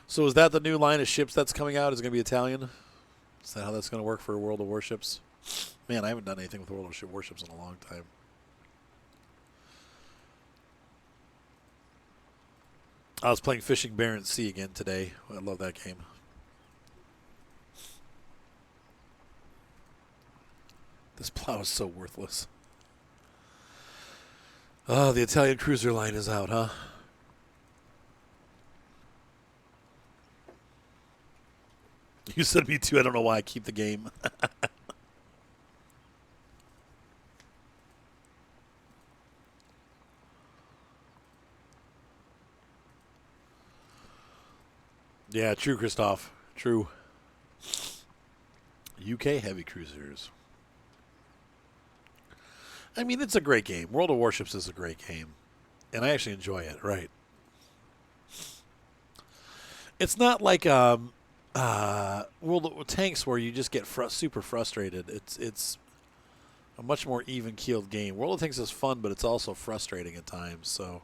So is that the new line of ships that's coming out? Is it going to be Italian? Is that how that's going to work for World of Warships? Man, I haven't done anything with World of Warships in a long time. I was playing Fishing Barents Sea again today. I love that game. This plow is so worthless. Oh, the Italian cruiser line is out, huh? You said me too. I don't know why I keep the game. Yeah, true, Christoph. True. UK heavy cruisers. I mean, it's a great game. World of Warships is a great game. And I actually enjoy it, right? It's not like World of Tanks where you just get super frustrated. It's a much more even-keeled game. World of Tanks is fun, but it's also frustrating at times, so.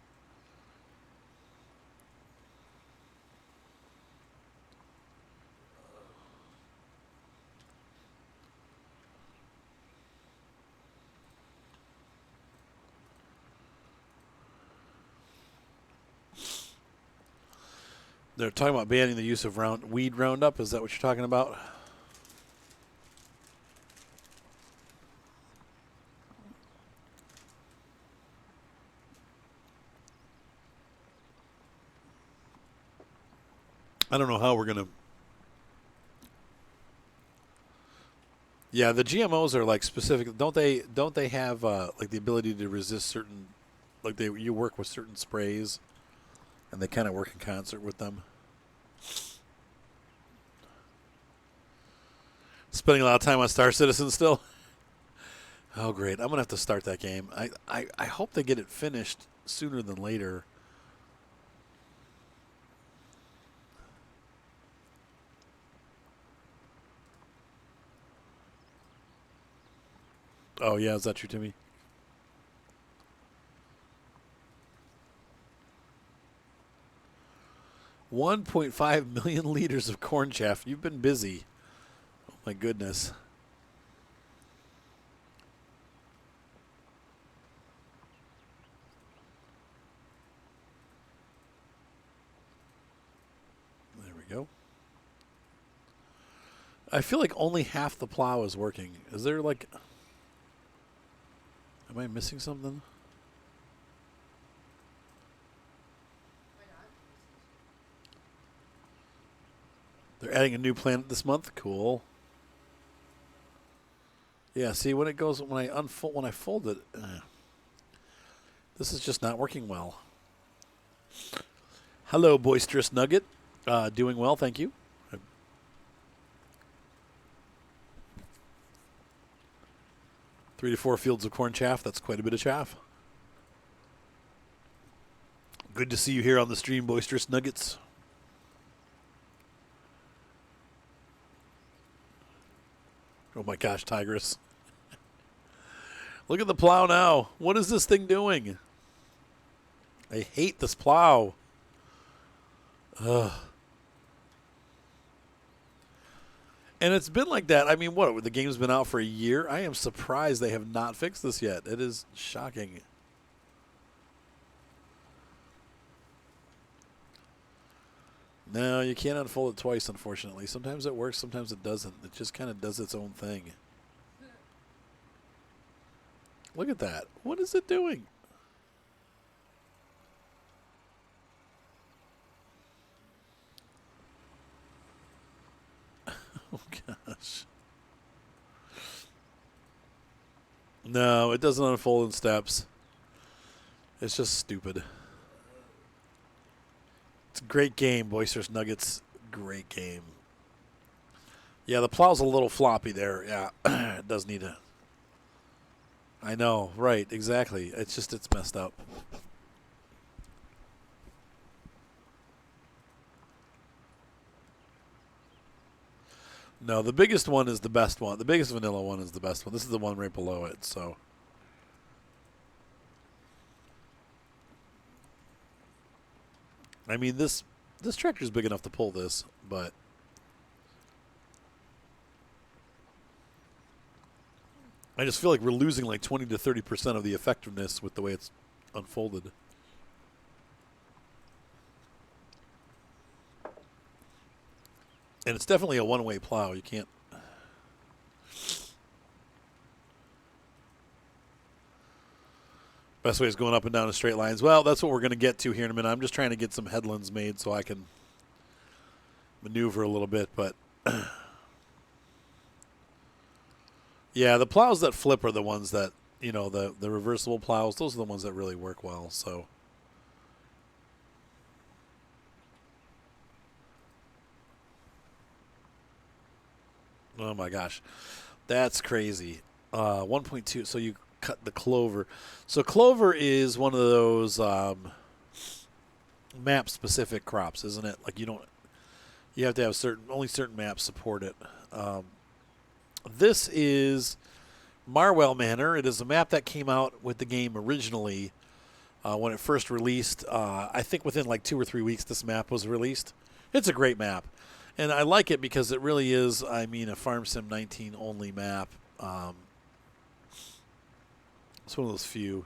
They're talking about banning the use of weed Roundup. Is that what you're talking about? I don't know how we're gonna. Yeah, the GMOs are like specific. Don't they have like the ability to resist certain, like you work with certain sprays, and they kind of work in concert with them. Spending a lot of time on Star Citizen still. Oh, great. I'm going to have to start that game. I hope they get it finished sooner than later. Oh, yeah. Is that true, Timmy? 1.5 million liters of corn chaff. You've been busy. Oh, my goodness. There we go. I feel like only half the plow is working. Is there like... Am I missing something? They're adding a new planet this month. Cool. Yeah, see when it goes when I fold it, this is just not working well. Hello, boisterous nugget. Doing well, thank you. 3 to 4 fields of corn chaff. That's quite a bit of chaff. Good to see you here on the stream, boisterous nuggets. Oh my gosh, Tigress. Look at the plow now. What is this thing doing? I hate this plow. Ugh. And it's been like that. I mean, what? The game's been out for a year. I am surprised they have not fixed this yet. It is shocking. No, you can't unfold it twice, unfortunately. Sometimes it works, sometimes it doesn't. It just kind of does its own thing. Look at that. What is it doing? Oh, gosh. No, it doesn't unfold in steps. It's just stupid. It's a great game, Boisterous Nuggets. Great game. Yeah, the plow's a little floppy there. Yeah, it does need a... I know, right, exactly. It's messed up. No, the biggest one is the best one. The biggest vanilla one is the best one. This is the one right below it, so... I mean, this tractor's big enough to pull this, but... I just feel like we're losing like 20 to 30% of the effectiveness with the way it's unfolded. And it's definitely a one-way plow. You can't... Best way is going up and down in straight lines. Well, that's what we're going to get to here in a minute. I'm just trying to get some headlands made so I can maneuver a little bit, but... Yeah, the plows that flip are the ones that, you know, the reversible plows, those are the ones that really work well, so... Oh my gosh. That's crazy. 1.2, so you cut the clover. So clover is one of those map-specific crops, isn't it? Like you have to have only certain maps support it. This is Marwell Manor. It is a map that came out with the game originally when it first released. I think within like 2 or 3 weeks this map was released. It's a great map. And I like it because it really is, I mean, a Farm Sim 19 only map. It's one of those few.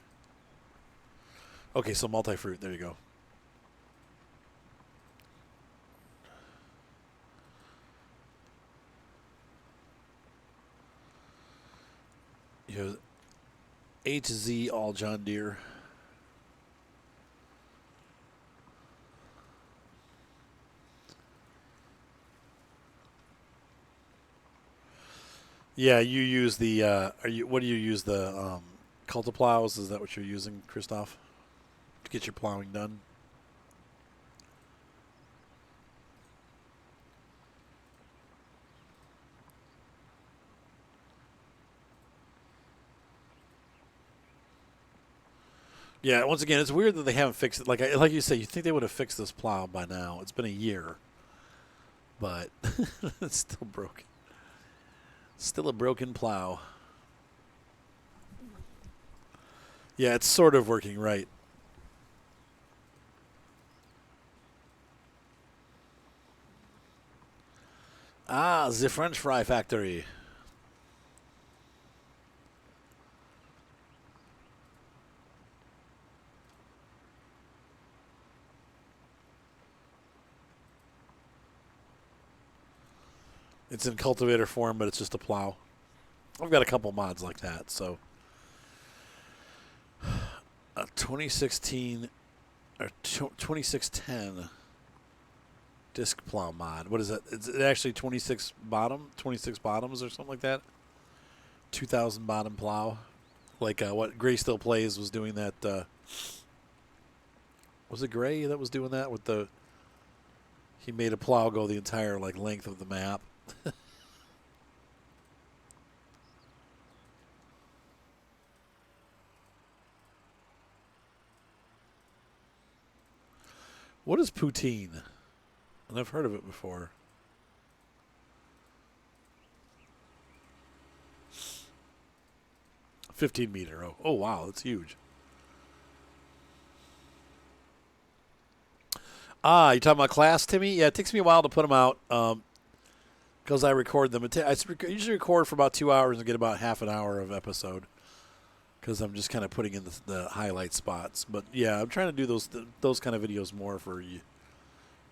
Okay, so multi-fruit. There you go. You have A to Z all John Deere. Yeah, you use the. What do you use the Cultiplows? Is that what you're using, Christoph, to get your plowing done? Yeah, once again, it's weird that they haven't fixed it. Like you say, you think they would have fixed this plow by now. It's been a year, but it's still broken. Still a broken plow. Yeah, it's sort of working right. Ah, the French fry factory. It's in cultivator form, but it's just a plow. I've got a couple mods like that. So, a 2016 or 2610 disc plow mod. What is that? Is it actually 26 bottoms or something like that? 2000 bottom plow, like what Gray Still Plays was doing that. Was it Gray that was doing that with the? He made a plow go the entire length of the map. What is poutine? And I've heard of it before. $15 meter. Oh wow, that's huge. Ah, you talking about class, Timmy? Yeah, it takes me a while to put them out because I record them. I usually record for about 2 hours and get about half an hour of episode because I'm just kind of putting in the highlight spots. But yeah, I'm trying to do those kind of videos more for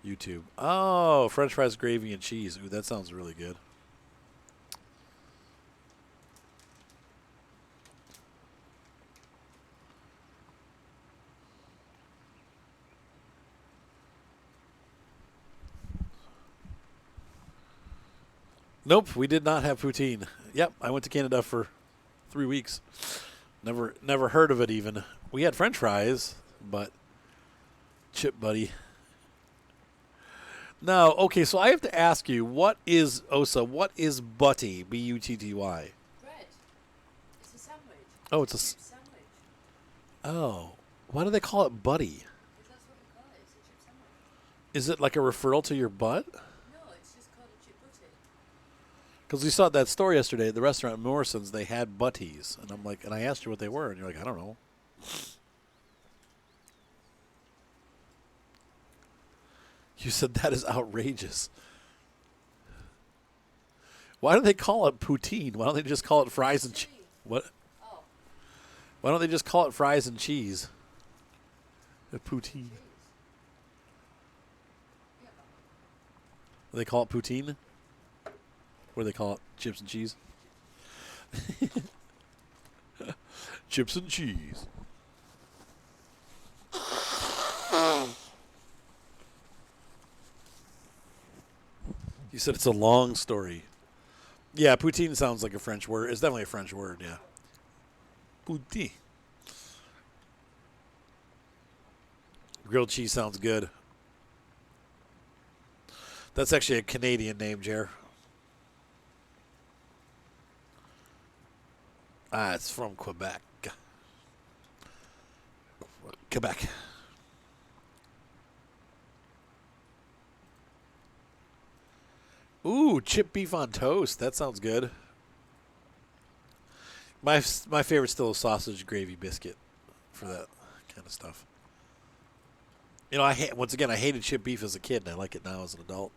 YouTube. Oh, French fries, gravy, and cheese. Ooh, that sounds really good. Nope, we did not have poutine. Yep, I went to Canada for 3 weeks. Never heard of it even. We had French fries, but chip buddy. No, okay, so I have to ask you, what is Osa? What is butty? Butty? Bread. It's a sandwich. Oh, it's Chip sandwich. oh. Why do they call it butty? Because that's what we call it. It's a chip sandwich. Is it like a referral to your butt? No, it's just called a chip butty. Because we saw that store yesterday at the restaurant at Morrison's. They had butties, and I'm like, and I asked you what they were, and you're like, I don't know. You said that is outrageous. Why do they call it poutine? Why don't they just call it fries and cheese? What? Oh, Why don't they just call it fries and cheese? A poutine. cheese. Yeah. They call it poutine? Or they call it chips and cheese? Chips and cheese. You said it's a long story. Yeah, poutine sounds like a French word. It's definitely a French word, yeah. Poutine. Grilled cheese sounds good. That's actually a Canadian name, Jer. Ah, it's from Quebec. Quebec. Ooh, chip beef on toast. That sounds good. My favorite still is sausage gravy biscuit for that kind of stuff. You know, I hated chip beef as a kid, and I like it now as an adult.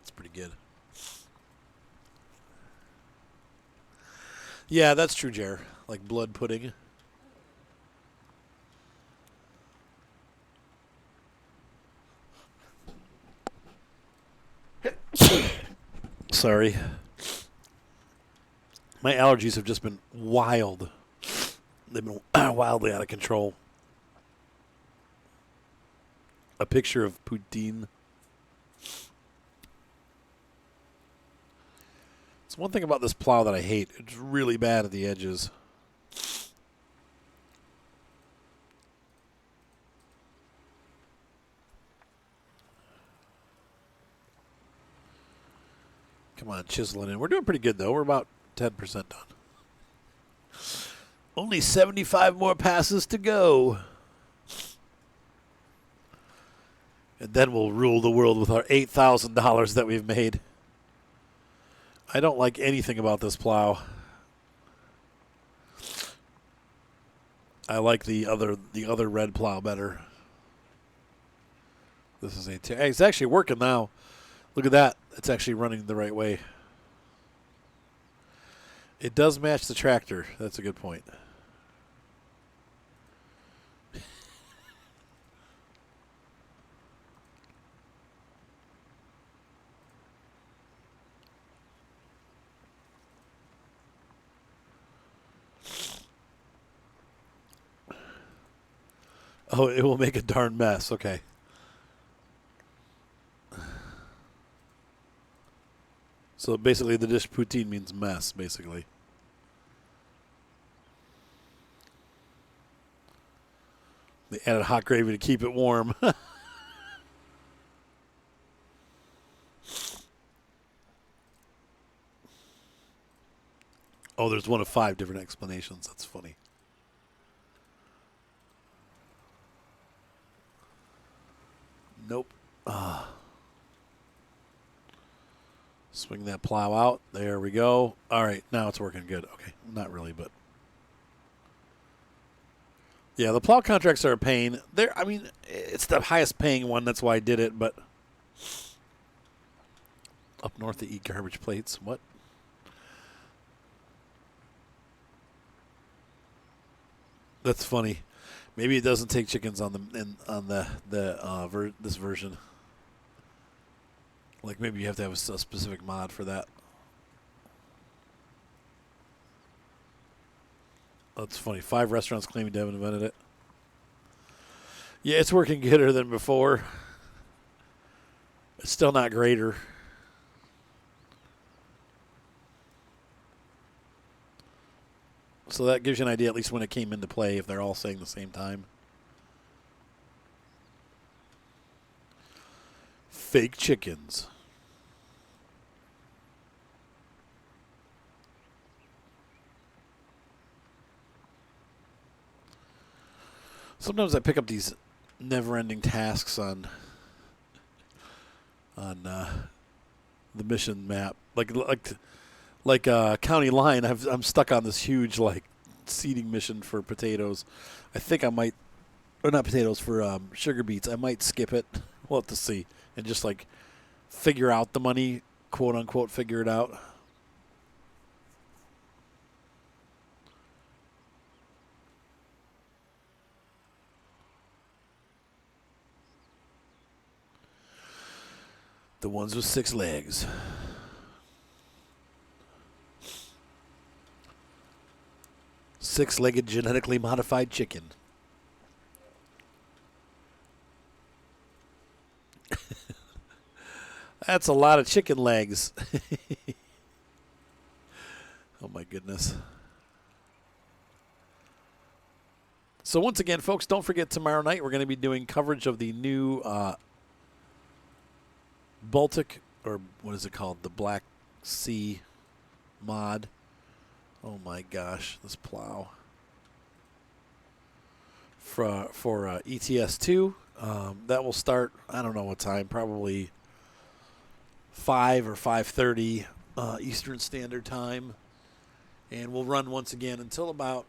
It's pretty good. Yeah, that's true, Jer. Like blood pudding. Sorry. My allergies have just been wild. They've been wildly out of control. A picture of poutine. It's one thing about this plow that I hate. It's really bad at the edges. Come on, chiseling in. We're doing pretty good, though. We're about 10% done. Only 75 more passes to go. And then we'll rule the world with our $8,000 that we've made. I don't like anything about this plow. I like the other red plow better. This is it's actually working now. Look at that. It's actually running the right way. It does match the tractor. That's a good point. Oh, it will make a darn mess. Okay. So basically the dish poutine means mess, basically. They added hot gravy to keep it warm. Oh, there's one of 5 different explanations. That's funny. Nope. Swing that plow out. There we go. All right, now it's working good. Okay, not really, but yeah, the plow contracts are a pain. I mean, it's the highest paying one. That's why I did it. But up north, they eat garbage plates. What? That's funny. Maybe it doesn't take chickens on this version. Like maybe you have to have a specific mod for that. That's funny. 5 restaurants claiming to have invented it. Yeah, it's working gooder than before. It's still not greater. So that gives you an idea, at least when it came into play, if they're all saying the same time. Fake chickens. Sometimes I pick up these never-ending tasks on the mission map, like County Line. I'm stuck on this huge seeding mission for potatoes. I think I might, or not potatoes, for sugar beets. I might skip it. We'll have to see, and just figure out the money, quote unquote, figure it out. The ones with 6 legs. Six-legged genetically modified chicken. That's a lot of chicken legs. Oh my goodness. So once again, folks, don't forget tomorrow night we're going to be doing coverage of the new Baltic, or what is it called? The Black Sea mod. Oh my gosh, this plow. For ETS2, that will start, I don't know what time, probably 5 or 5:30 Eastern Standard Time. And we'll run once again until about,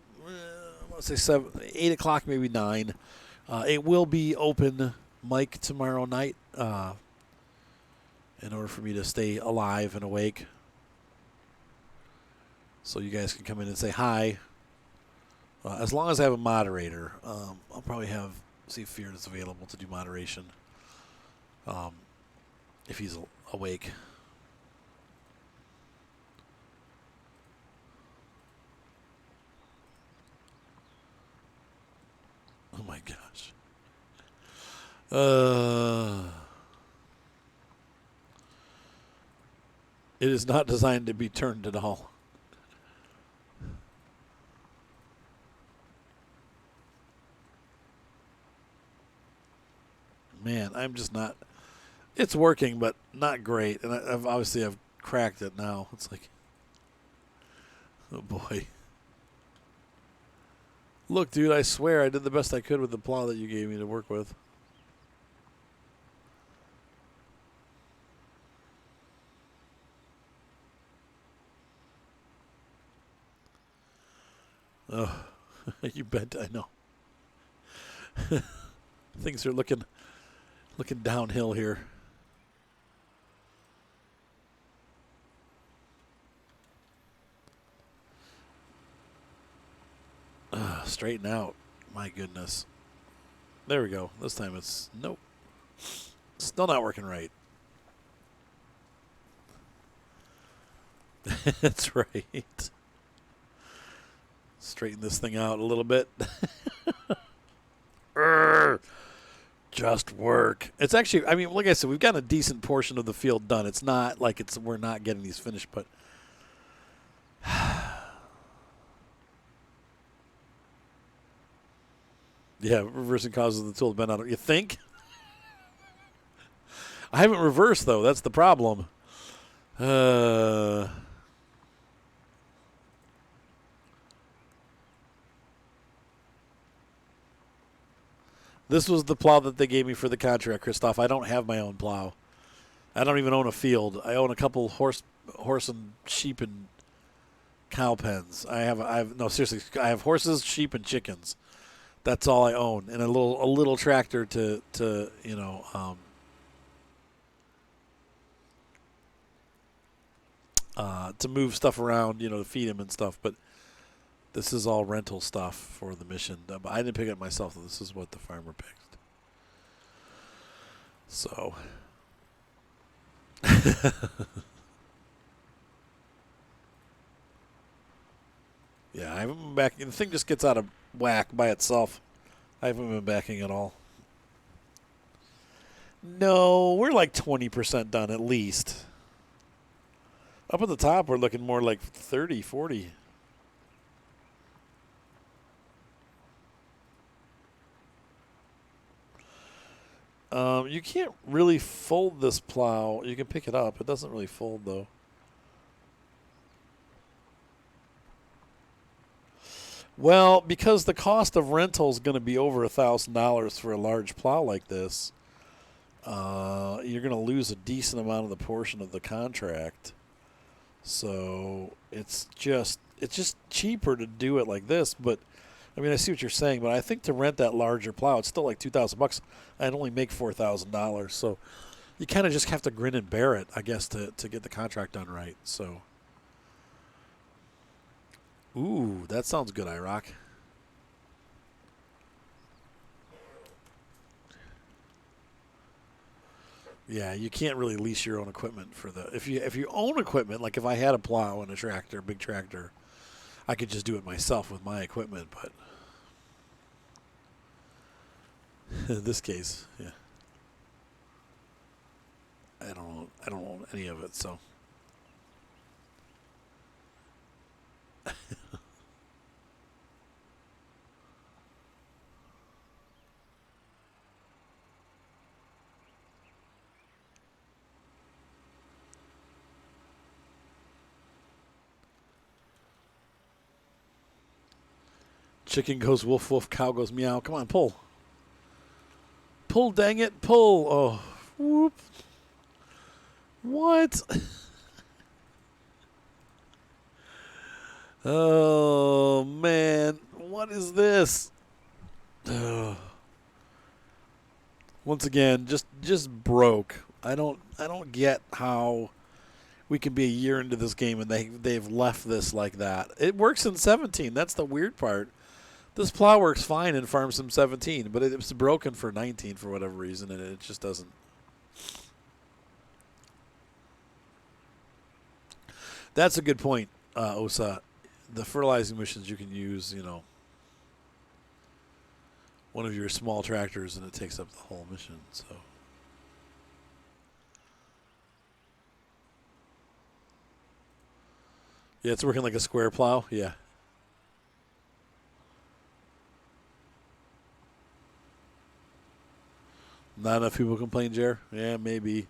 let's say 8 o'clock, maybe 9. It will be open mic tomorrow night in order for me to stay alive and awake. So you guys can come in and say hi. As long as I have a moderator, I'll probably see if Feared is available to do moderation. If he's awake. Oh my gosh. It is not designed to be turned at all. Man, I'm just not. It's working, but not great. And I've cracked it now. It's like, oh boy. Look, dude, I swear I did the best I could with the plow that you gave me to work with. Oh, you bet I know. Things are looking downhill here. Straighten out. My goodness. There we go. This time it's nope. Still not working right. That's right. Straighten this thing out a little bit. Just work. It's actually, I mean, like I said, we've got a decent portion of the field done. It's not like we're not getting these finished, but yeah, reversing causes the tool to bend out. You think? I haven't reversed though. That's the problem. This was the plow that they gave me for the contract, Christoph. I don't have my own plow. I don't even own a field. I own a couple horse and sheep and cow pens. I have no, seriously, I have horses, sheep, and chickens. That's all I own, and a little tractor to to move stuff around, to feed him and stuff. But this is all rental stuff for the mission. But I didn't pick it myself. This is what the farmer picked. So. Yeah, I haven't been backing. The thing just gets out of whack by itself. I haven't been backing at all. No, we're like 20% done at least. Up at the top, we're looking more like 30, 40. You can't really fold this plow. You can pick it up. It doesn't really fold, though. Well, because the cost of rental is going to be over $1,000 for a large plow like this, you're going to lose a decent amount of the portion of the contract. So it's just cheaper to do it like this. But I mean, I see what you're saying, but I think to rent that larger plow, it's still like $2,000. I'd only make $4,000. So you kind of just have to grin and bear it, I guess, to get the contract done right. So. Ooh, that sounds good, IROC. Yeah, you can't really lease your own equipment for the if you own equipment, like if I had a plow and a tractor, big tractor, I could just do it myself with my equipment, but in this case, yeah. I don't own any of it, so chicken goes woof woof, cow goes meow. Come on, pull. Pull, dang it, pull. Oh, whoop. What? Oh man, what is this? Once again, just broke. I don't get how we can be a year into this game and they've left this like that. It works in 17. That's the weird part. This plow works fine in Farm Sim 17, but it was broken for 19 for whatever reason, and it just doesn't. That's a good point, Osa. The fertilizing missions you can use, one of your small tractors, and it takes up the whole mission. So. Yeah, it's working like a square plow. Yeah. Not enough people complain, Jer? Yeah, maybe.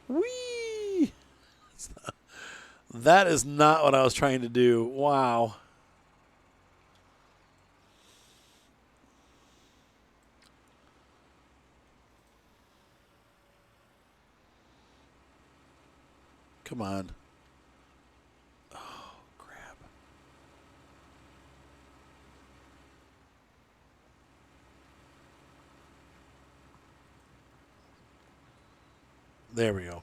Whee! That is not what I was trying to do. Wow. Come on. Oh, crap. There we go.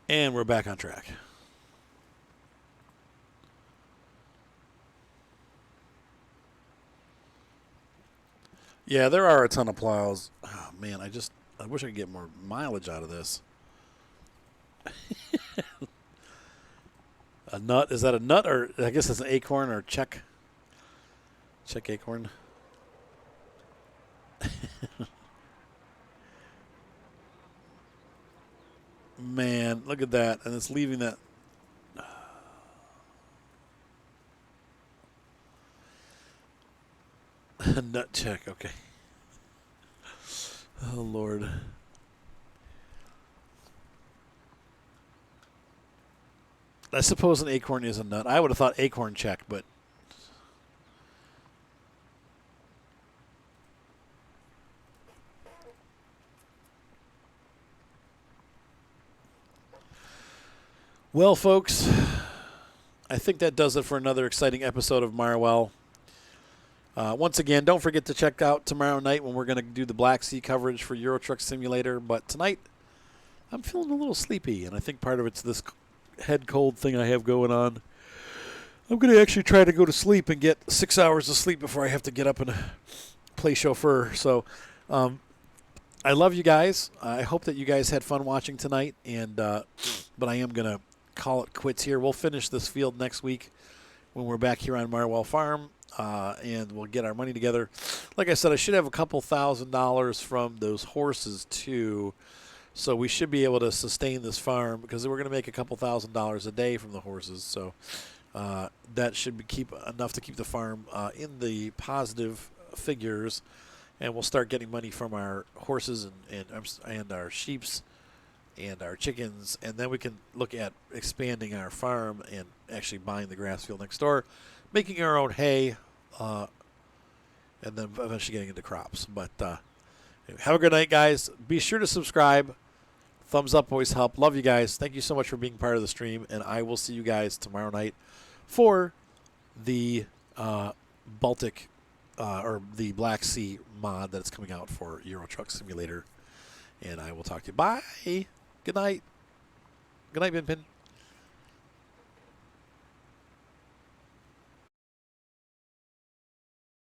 And we're back on track. Yeah, there are a ton of plows. Oh, man, I wish I could get more mileage out of this. A nut? Is that a nut, or I guess it's an acorn or check acorn? Man, look at that. And it's leaving that. Nut check, okay. Oh, Lord. I suppose an acorn is a nut. I would have thought acorn check, but. Well, folks, I think that does it for another exciting episode of Marwell. Once again, don't forget to check out tomorrow night when we're going to do the Black Sea coverage for Euro Truck Simulator. But tonight, I'm feeling a little sleepy, and I think part of it's this head cold thing I have going on. I'm going to actually try to go to sleep and get 6 hours of sleep before I have to get up and play chauffeur. So I love you guys. I hope that you guys had fun watching tonight, and but I am going to call it quits here. We'll finish this field next week when we're back here on Marwell Farm, and we'll get our money together. Like I said, I should have a couple $1,000s from those horses too, so we should be able to sustain this farm because we're going to make a couple $1,000s a day from the horses. So that should keep enough to keep the farm in the positive figures, and we'll start getting money from our horses and our sheeps and our chickens, and then we can look at expanding our farm and actually buying the grass field next door, making our own hay, and then eventually getting into crops. But anyway, have a good night, guys. Be sure to subscribe. Thumbs up always help. Love you guys. Thank you so much for being part of the stream, and I will see you guys tomorrow night for the Baltic or the Black Sea mod that's coming out for Euro Truck Simulator. And I will talk to you. Bye. Good night. Good night, Bin Pin.